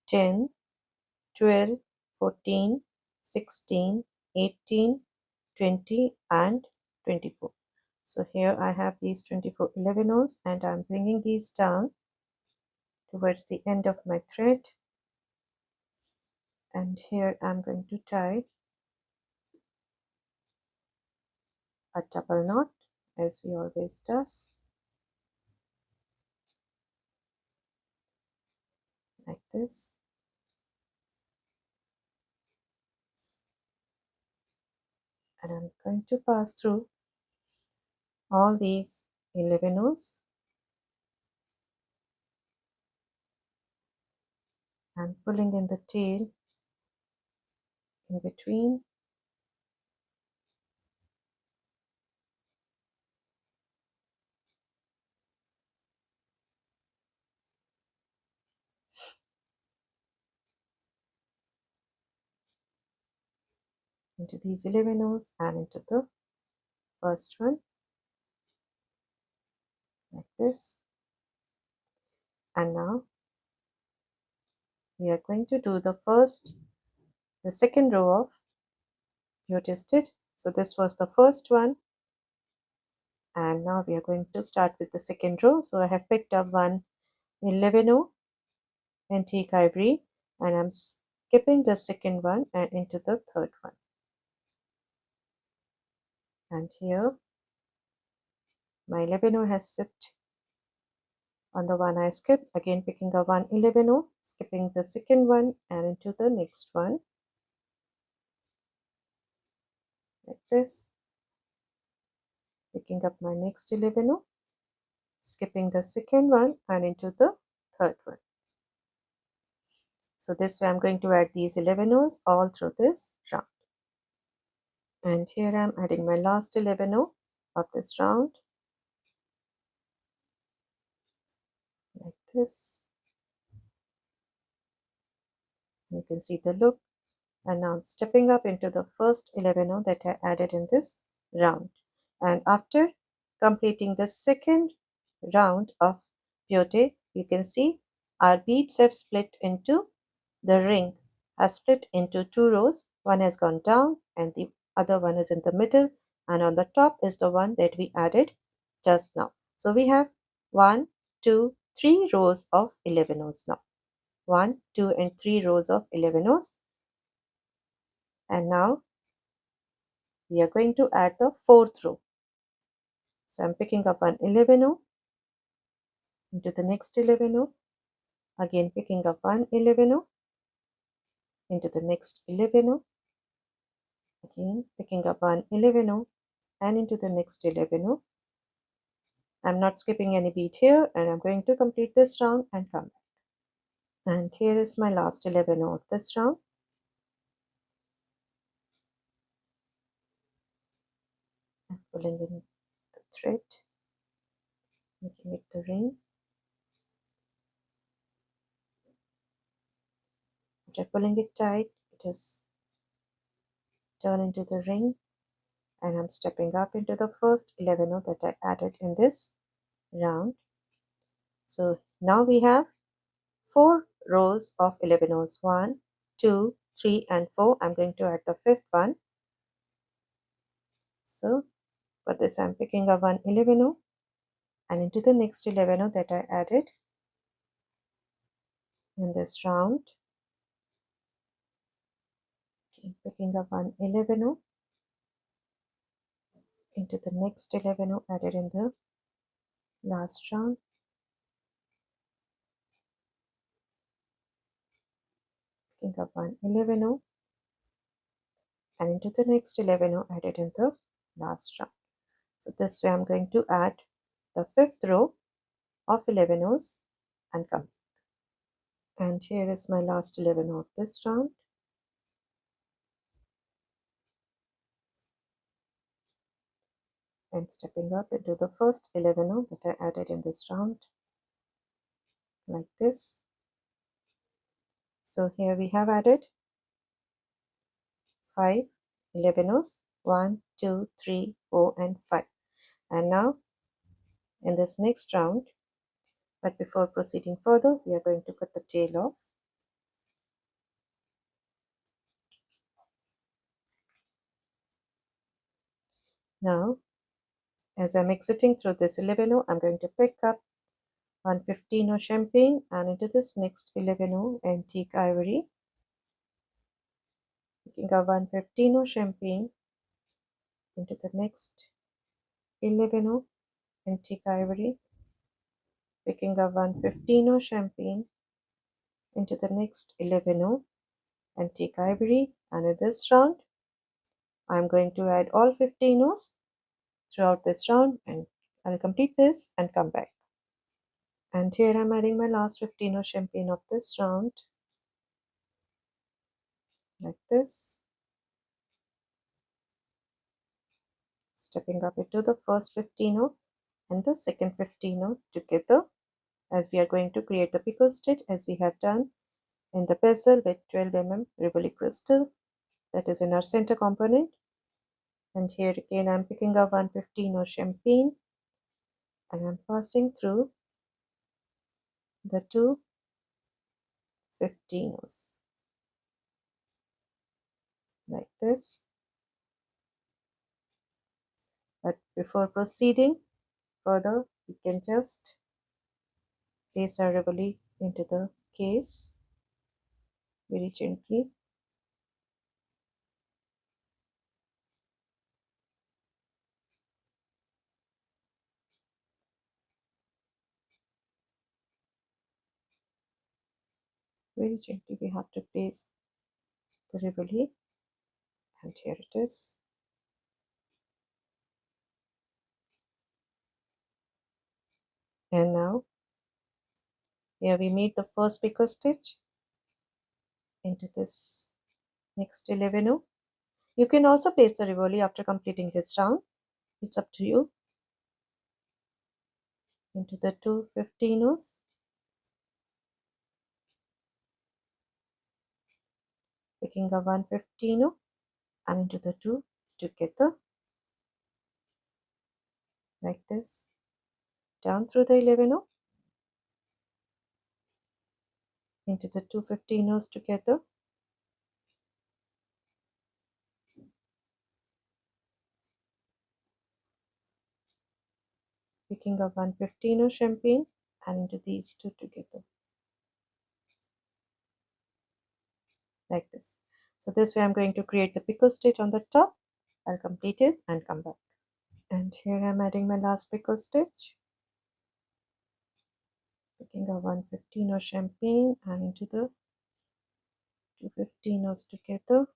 10, 12, 14, 16, 18, 20 and 24. So here I have these 24 11 and I'm bringing these down towards the end of my thread, and here I'm going to tie a double knot as we always does, like this. And I'm going to pass through all these 11 rows and pulling in the tail in between, into these 11 rows and into the first one, like this. And now we are going to do the second row of beauty stitch. So this was the first one, and now we are going to start with the second row. So I have picked up one 11 row antique ivory, and I'm skipping the second one and into the third one. And here my 11 row has sit on the one I skipped, again picking up one 11 row, skipping the second one and into the next one, like this, picking up my next 11 row, skipping the second one and into the third one. So this way I'm going to add these 11 rows all through this round. And here I'm adding my last 11 row of this round, like this. You can see the look. And now I'm stepping up into the first 11 row that I added in this round. And after completing the second round of beauty, you can see our beads have split into the ring has split into two rows. One has gone down and the other one is in the middle, and on the top is the one that we added just now. So we have 1, 2, 3 rows of 11 rows now. 1, 2 and 3 rows of 11 rows. And now we are going to add the fourth row. So I'm picking up an 11 row into the next 11 row, again picking up one 11 row into the next 11 row, again picking up one 11 row and into the next 11 row. I'm not skipping any beat here, and I'm going to complete this round and come back. And here is my last 11 row of this round. I'm pulling in the thread, making it the ring. After pulling it tight, it has turned into the ring, and I'm stepping up into the first 11 row that I added in this round. So now we have 4 rows of 11 rows. 1, 2, 3 and 4. I'm going to add the fifth one. So for this I'm picking up one 11 row and into the next 11 row that I added in this round. Okay, picking up one 11 row into the next 11 row added in the last round. Picking up one 11 row and into the next 11 row added in the last round. So this way I'm going to add the fifth row of 11 rows and come. And here is my last 11 row of this round. And stepping up into the first 11 row that I added in this round, like this. So here we have added 5 11 rows, 1, 2, 3, 4 and 5. And now in this next round, but before proceeding further, we are going to cut the tail off. Now as I'm exiting through this 11 row, I'm going to pick up 115 champagne, and into this next 11 antique ivory. Picking up 115 champagne into the next 11 antique ivory. Picking up 115 champagne into the next 11 antique ivory, and in this round I'm going to add all 15 O's throughout this round, and I'll complete this and come back. And here I'm adding my last 15 champagne of this round, like this, stepping up into the first 15 and the second 15 together, as we are going to create the picot stitch as we have done in the bezel with 12 rivoli crystal that is in our center component. And here again I'm picking up 115 champagne and I'm passing through the two 15s like this. But before proceeding further, we can just place our rivoli into the case very gently. Very gently we have to place the rivoli, and here it is. And now here we made the first picot stitch into this next 11. You can also place the rivoli after completing this round. It's up to you. Into the two 15s. Picking up 115 and into the two together like this. Down through the 11 into the two 15s together. Picking up 115 champagne and into these two together like this. So this way I'm going to create the picot stitch on the top. I'll complete it and come back. And here I'm adding my last picot stitch. Picking up 115 champagne and into the two 15s together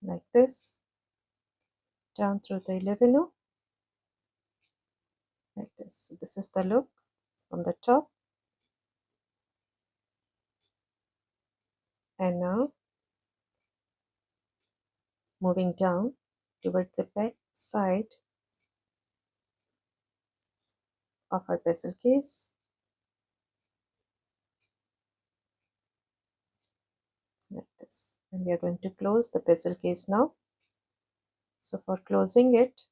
like this. Down through the 11 like this. So this is the look from the top. And now moving down towards the back side of our bezel case. Like this. And we are going to close the bezel case now. So for closing it,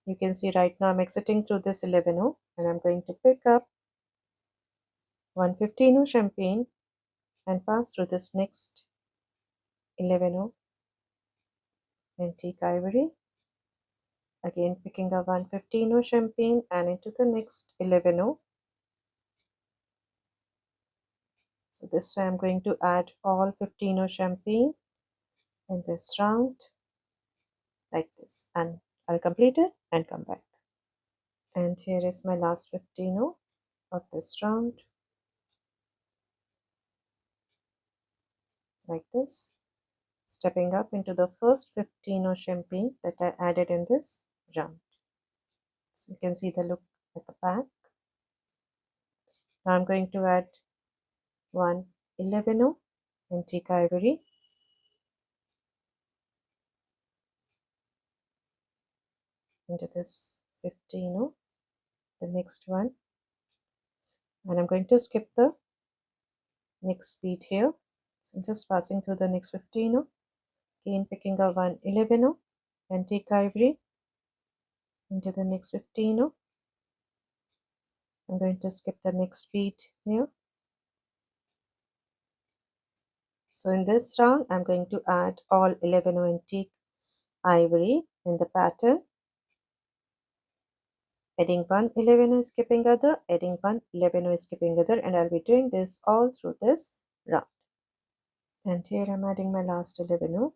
you can see right now I'm exiting through this 11 and I'm going to pick up 115 champagne and pass through this next 11 antique ivory. Again picking up 115 champagne and into the next 11. So this way I'm going to add all 15 champagne in this round like this, and I'll complete it and come back. And here is my last 15 of this round like this, stepping up into the first 15 champagne that I added in this round. So you can see the look at the back. Now I'm going to add 111 antique ivory into this 15, the next one, and I'm going to skip the next bead here. So I'm just passing through the next 15, again picking up 111 antique ivory into the next 15. I'm going to skip the next bead here. So in this round, I'm going to add all 11 antique ivory in the pattern adding one 11 skipping other, adding one 11 skipping other, and I'll be doing this all through this round. And here I'm adding my last 11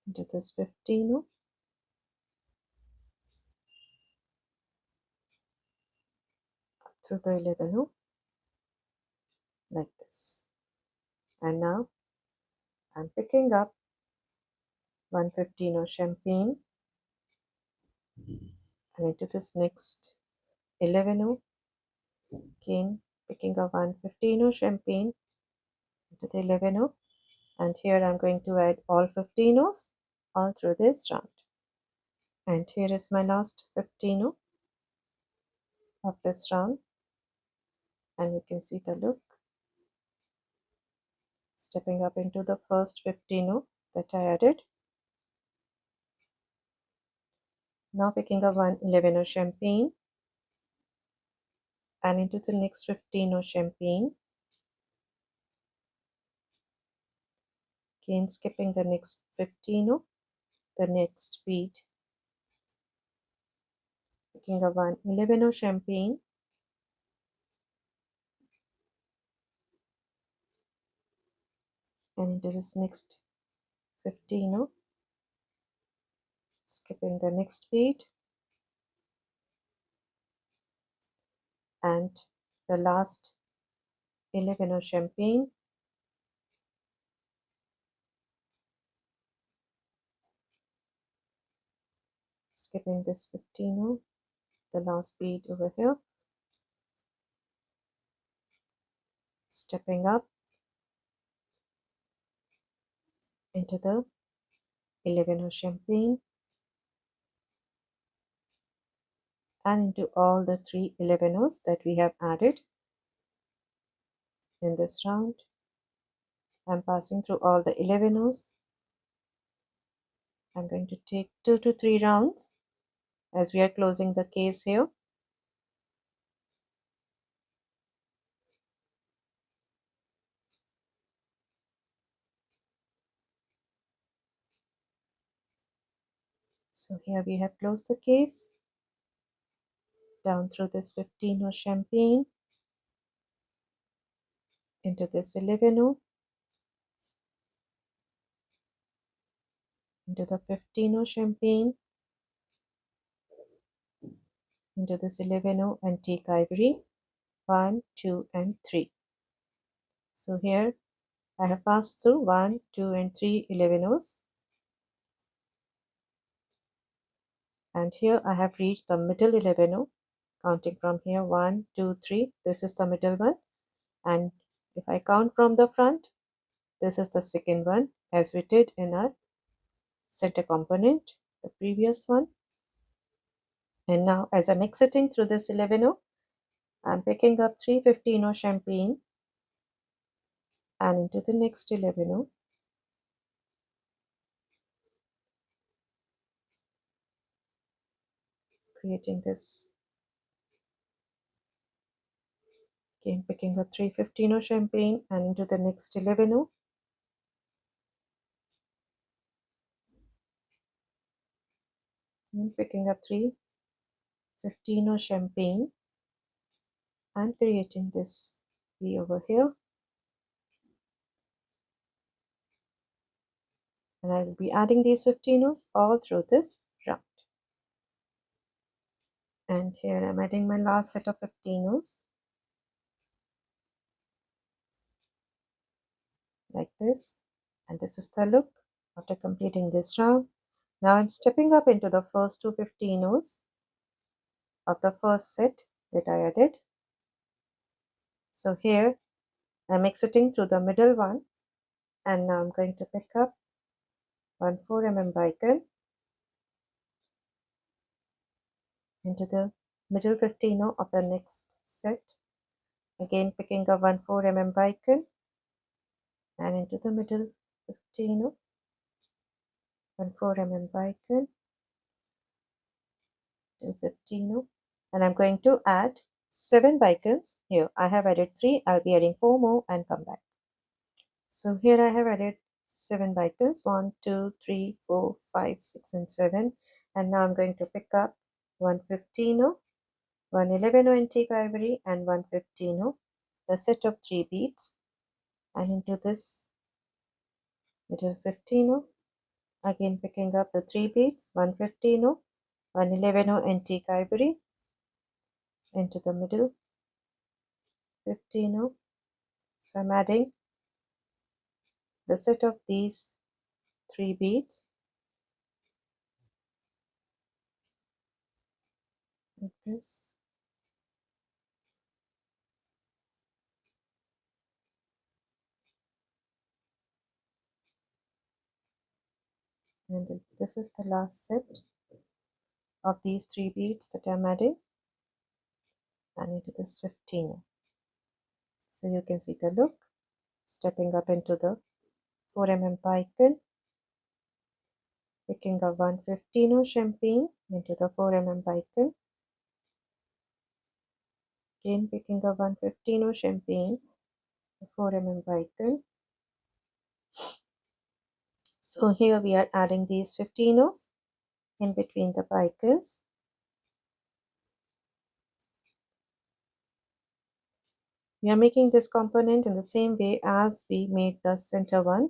into this 15 through the 11 like this. And now I'm picking up 115 champagne and into this next 11 again picking up 115 champagne into the 11 and here I'm going to add all 15 all through this round. And here is my last 15 of this round, and you can see the look. Stepping up into the first 15 that I added. Now picking up 111 champagne and into the next 15 champagne. Again skipping the next 15, the next bead. Picking up 111 champagne and into this next 15, skipping the next bead and the last 11 champagne, skipping this 15, the last bead over here, stepping up into the 11 champagne and into all the 3 11 that we have added in this round. I'm passing through all the 11 I'm going to take 2 to 3 rounds as we are closing the case here. So here we have closed the case down through this 15 champagne into this 11 into the 15 champagne into this 11 antique ivory 1, 2 and 3. So here I have passed through 1, 2 and 3 11 and here I have reached the middle 11, counting from here 1, 2, 3. This is the middle one, and if I count from the front, this is the second one as we did in our center component, the previous one. And now as I'm exiting through this 11, I'm picking up 315 champagne and into the next 11, creating this. Again picking up 315 champagne and into the next 11, and picking up 315 champagne and creating this V over here. And I will be adding these 15s all through this round. And here I'm adding my last set of 15s like this, and this is the look after completing this round. Now I'm stepping up into the first two 15s of the first set that I added. So here I'm exiting through the middle one, and now I'm going to pick up 1/4 bicone into the middle 15 of the next set. Again picking up 1/4 bicone and into the middle 15, 1/4 bicone till 15, and I'm going to add 7 bicones here. I have added 3, I'll be adding 4 more and come back. So here I have added 7 bicones, 1, 2, 3, 4, 5, 6, and 7. And now I'm going to pick up 115, 111 antique ivory, and 115, the set of 3 beads, and into this middle 15, again picking up the 3 beads, 115, 111 antique ivory, into the middle 15. So I'm adding the set of these 3 beads like this, and this is the last set of these 3 beads that I'm adding, and into this 15. So you can see the look, stepping up into the 4 bicone, picking up 115 champagne into the 4 bicone, again picking up 115 champagne, the 4 bicone. So here we are adding these 15s in between the bicones. We are making this component in the same way as we made the center one,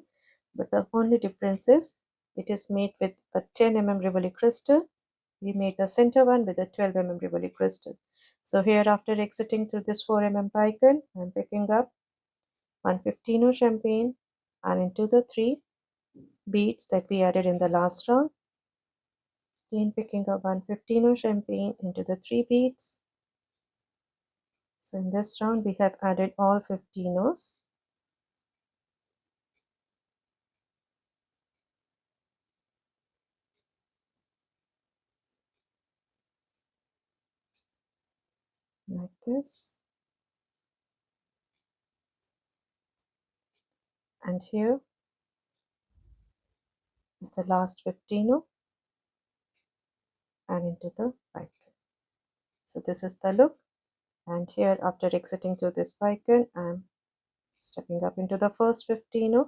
but the only difference is it is made with a 10 rivoli crystal. We made the center one with a 12 rivoli crystal. So here, after exiting through this 4 bicone, I am picking up 115 champagne and into the 3 beads that we added in the last round. Again picking up 115 champagne into the 3 beads. So in this round we have added all 15s. Like this. And here is the last 15 and into the bicone. So this is the look, and here after exiting through this bicone I'm stepping up into the first 15,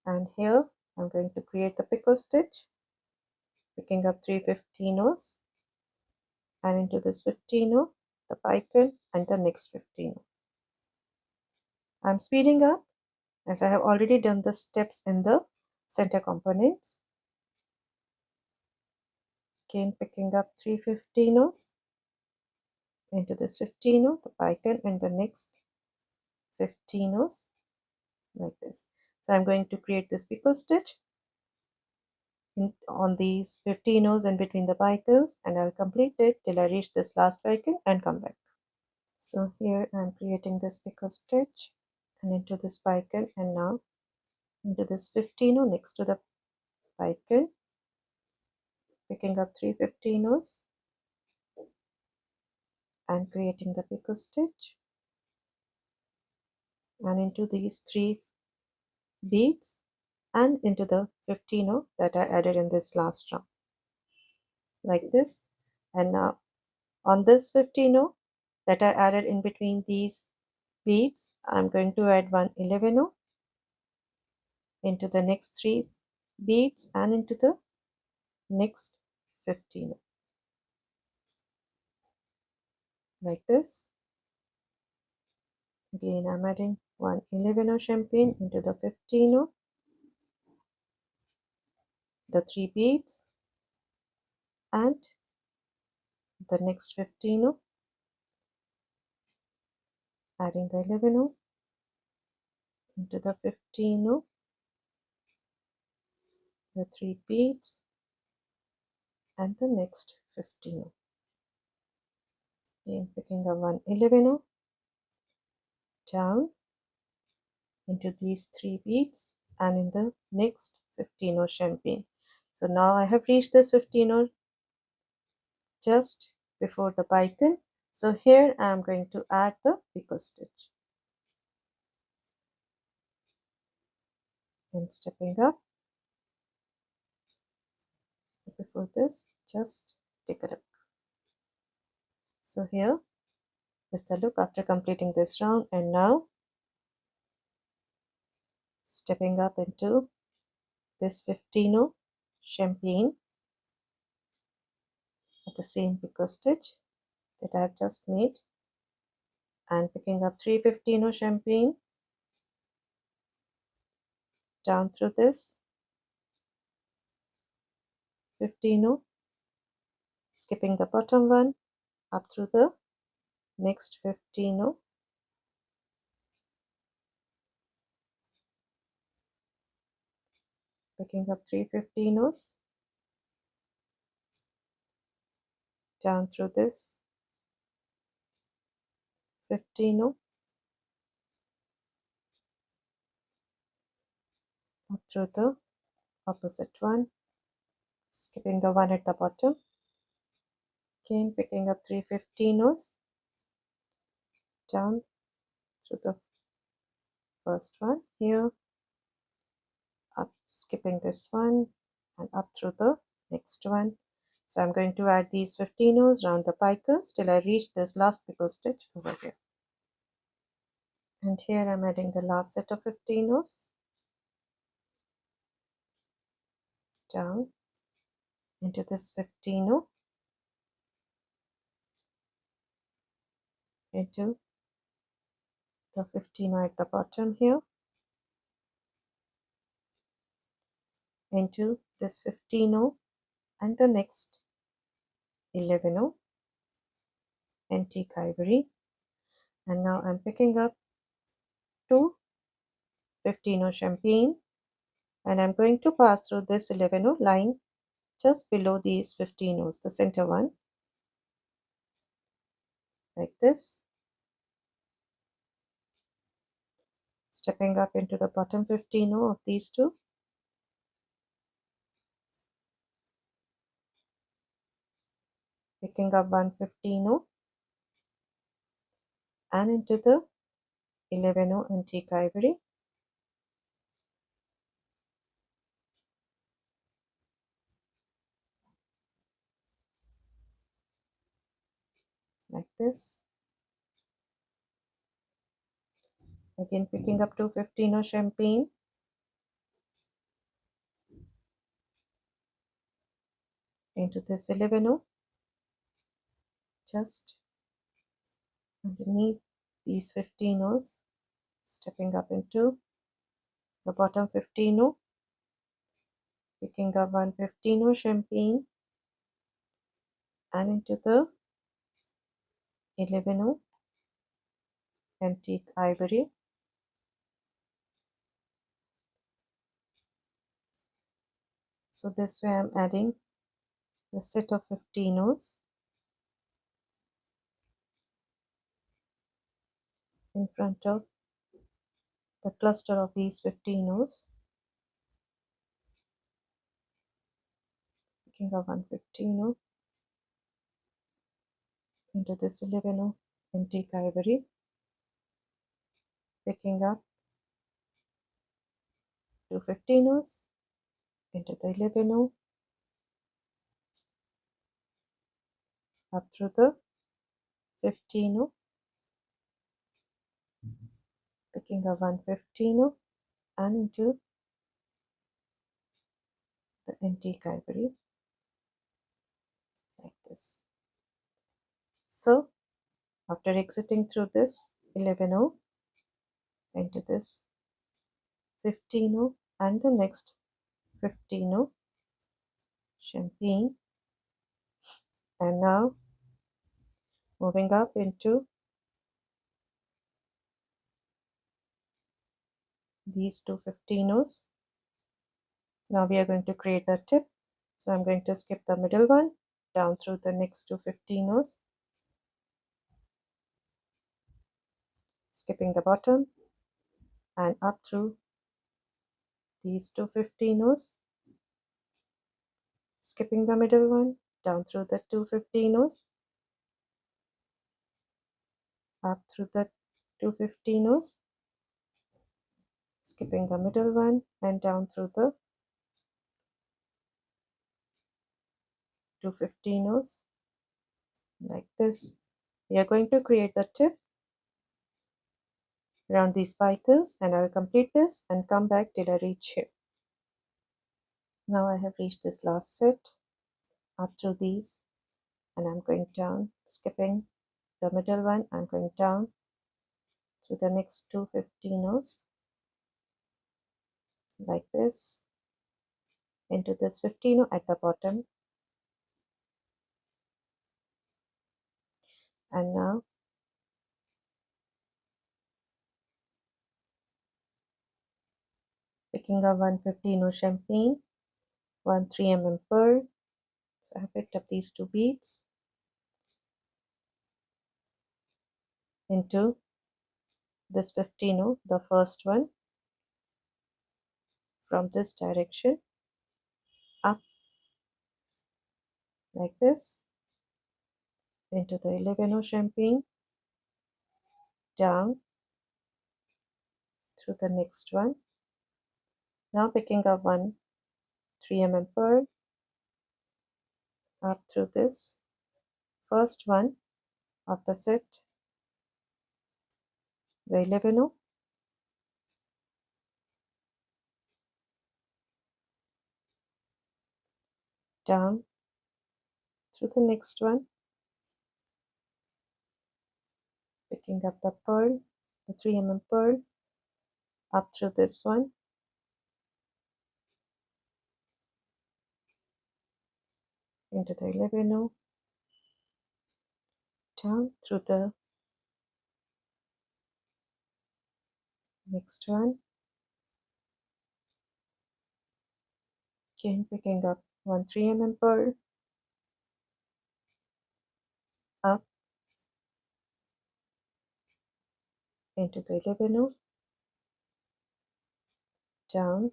and here I'm going to create the picot stitch, picking up 3 15s and into this 15, the bicone, and the next 15. I'm speeding up as I have already done the steps in the center components. Again picking up 3 15s into this 15, the bicone, and the next 15s like this. So I'm going to create this picot stitch on these 15s and between the bicones, and I'll complete it till I reach this last bicone and come back. So here I'm creating this picot stitch and into this bicone, and now into this 15 next to the bicone, picking up 3 15s and creating the picot stitch, and into these 3 beads and into the 15 that I added in this last round like this. And now on this 15 that I added in between these beads, I'm going to add 111 into the next 3 beads and into the next 15 like this. Again I'm adding 111 champagne into the 15, the 3 beads and the next 15, adding the 11 into the 15, the 3 beads and the next 15. Again picking up 111 down into these 3 beads and in the next 15 champagne. So now I have reached this 15 just before the bicone. So here I am going to add the picot stitch and stepping up. Before this, just take a look. So here is the look after completing this round, and now stepping up into this 15 champagne at the same picot stitch that I have just made, and picking up 3 15 champagne down through this 15, skipping the bottom one up through the next 15, picking up 3 15s down through this 15, up through the opposite one, skipping the one at the bottom, again picking up 3 15s down through the first one here, up, skipping this one and up through the next one. So I'm going to add these 15s round the picos till I reach this last picot stitch over here. And here I'm adding the last set of 15s down into this 15, into the 15 at the bottom here, into this 15 and the next 11 antique ivory. And now I'm picking up 2 15 champagne, and I'm going to pass through this 11 line just below these 15s, the center one, like this, stepping up into the bottom 15 of these two, picking up 1 15 and into the 11 antique ivory, like this, again picking up 2 15 champagne, into this 11, just underneath these 15s, stepping up into the bottom 15, picking up 1 15 champagne and into the 11 antique ivory, so this way I'm adding the set of 15s in front of the cluster of these 15s, picking up 1 15 into this 11 antique ivory, picking up 2 15s into the 11, up through the 15, picking up 1 15 and into the antique ivory, like this. So after exiting through this 11 into this 15 and the next 15 champagne, and now moving up into these two 15s. Now we are going to create the tip, so I'm going to skip the middle one down through the next two 15s, skipping the bottom and up through these two 15s, skipping the middle one down through the two 15s, up through the two 15s, skipping the middle one and down through the two 15s, like this. We are going to create the tip around these spikers, and I'll complete this and come back till I reach here. Now I have reached this last set up through these, and I'm going down, skipping the middle one. I'm going down to the next two 15 like this, into this 15 at the bottom, and now picking up one 15 champagne, one 3 pearl. So I have picked up these two beads into this 15, the first one, from this direction up like this, into the 11 champagne, down through the next one. Now picking up one 3 pearl, up through this first one of the set, the 11, down through the next one, picking up the pearl, the 3 pearl, up through this one, into the 11, down through the next one, again picking up one 3 pearl, up into the 11, down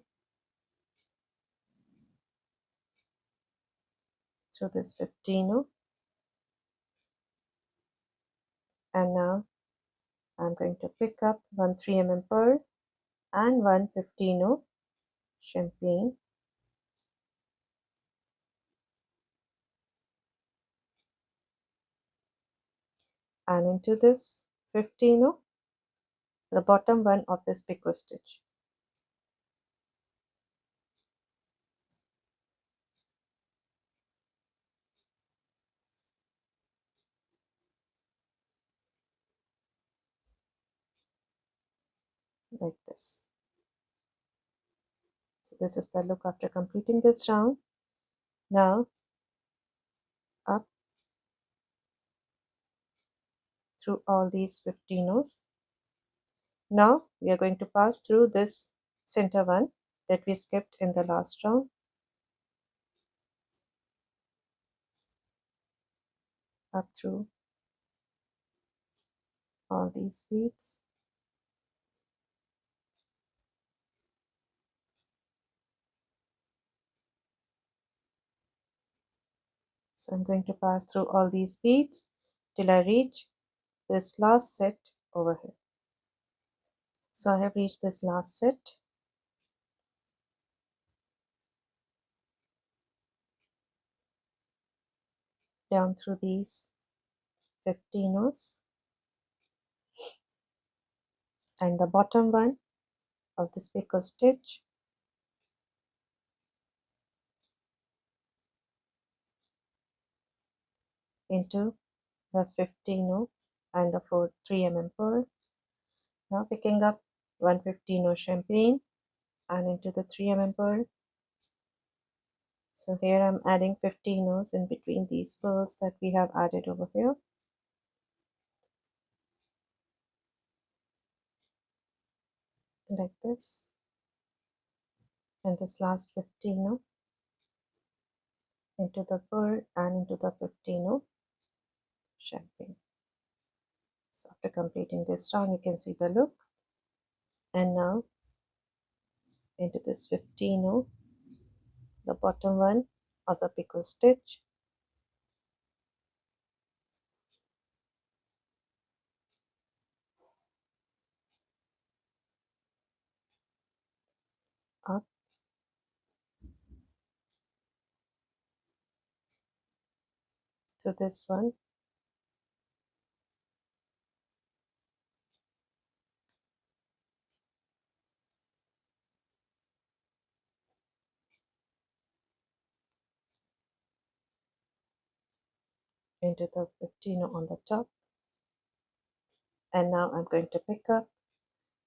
through this 15, and now I'm going to pick up one 3 pearl and one 15 champagne, and into this 15, the bottom one of this picot stitch. Like this. So this is the look after completing this round. Now up through all these 15s. Now we are going to pass through this center one that we skipped in the last round, up through all these beads. So I'm going to pass through all these beads till I reach this last set over here. So I have reached this last set. Down through these 15s and the bottom one of this picot stitch, into the 15 and the 3 pearl. Now picking up one 15 champagne and into the 3 pearl. So here I'm adding 15s in between these pearls that we have added over here. Like this. And this last 15 into the pearl and into the 15 champagne. So after completing this round, you can see the look. And now into this 15, the bottom one of the picot stitch, up to this one, into the 15 on the top. And now I'm going to pick up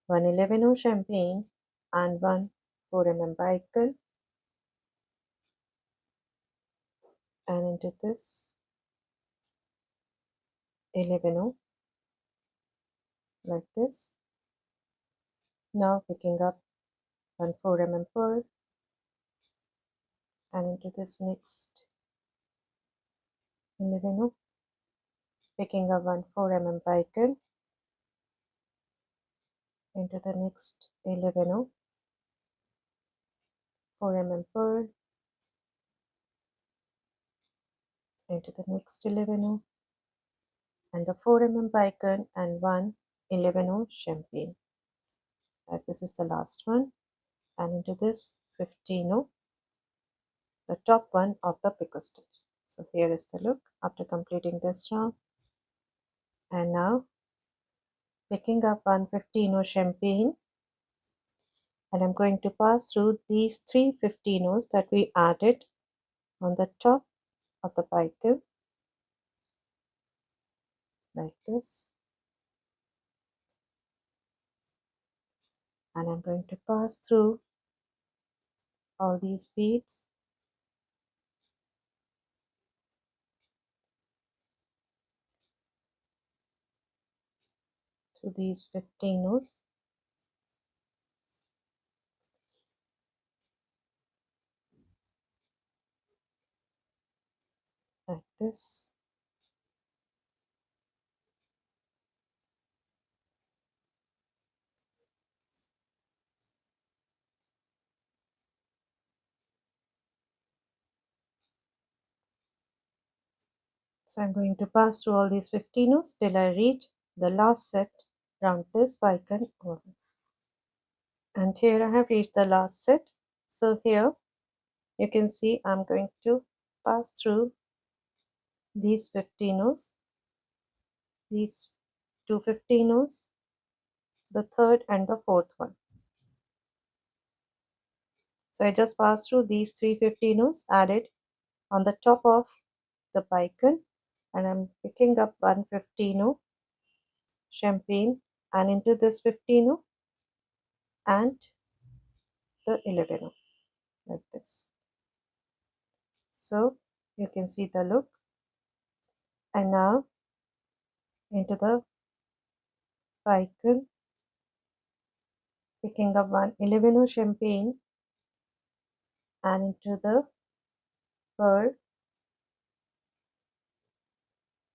one 11 champagne and one 4 bicone and into this 11 like this. Now picking up one 4 pearl and into this next 11, picking up one 4 bicone into the next 11, 4 pearl into the next 11 and the 4 bicone and one 11 champagne, as this is the last one, and into this 15, the top one of the picot stitch. So here is the look after completing this round. And now picking up one 15 champagne, and I'm going to pass through these 3 15s that we added on the top of the bicone like this, and I'm going to pass through all these beads to these 15s like this. So I'm going to pass through all these 15s till I reach the last set round this bicone over. And here I have reached the last set. So here you can see I'm going to pass through these 15s, these 2 15s, the third and the fourth one. So I just passed through these 3 15s added on the top of the bicone, and I'm picking up one 15 champagne and into this 15 and the 11 like this. So you can see the look. And now into the bicone, picking up one 11 champagne and into the pearl.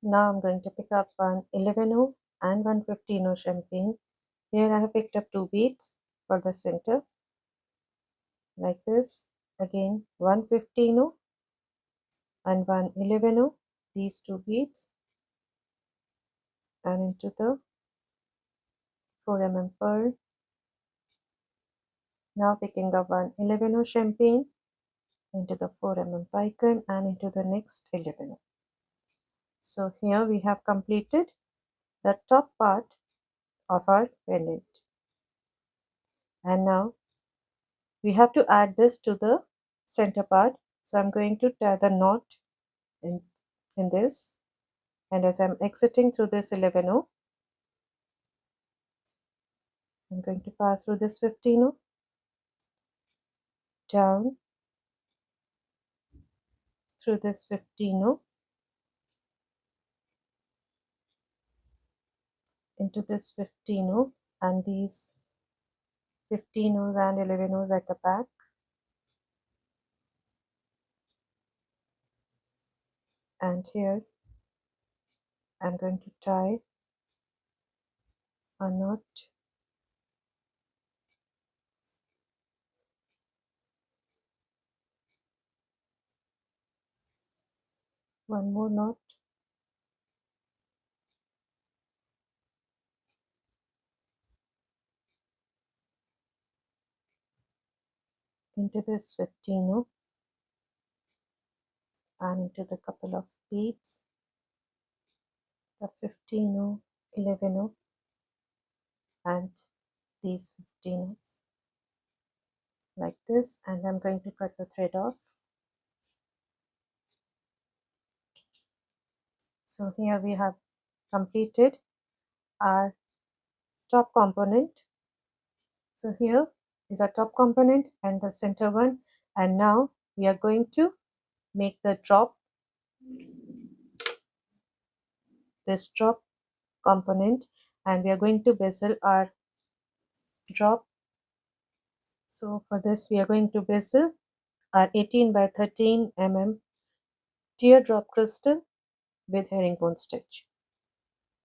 Now I'm going to pick up one 11 and one 15 champagne. Here I have picked up 2 beads for the center like this. Again one 15 and one 11, these 2 beads, and into the 4 pearl. Now picking up one 11 champagne into the 4 bicone and into the next 11. So here we have completed the top part of our pendant, and now we have to add this to the center part. So I'm going to tie the knot in this, and as I'm exiting through this 11, I'm going to pass through this 15 down through this 15 into this 15 and these 15s and 11s at the back, and here I'm going to tie a knot, one more knot into this 15 and into the couple of beads, the 15, 11 and these 15s like this, and I'm going to cut the thread off. So here we have completed our top component. So here is our top component and the center one, and now we are going to make the drop, this drop component, and we are going to bezel our drop. So for this we are going to bezel our 18 by 13 mm teardrop crystal with herringbone stitch.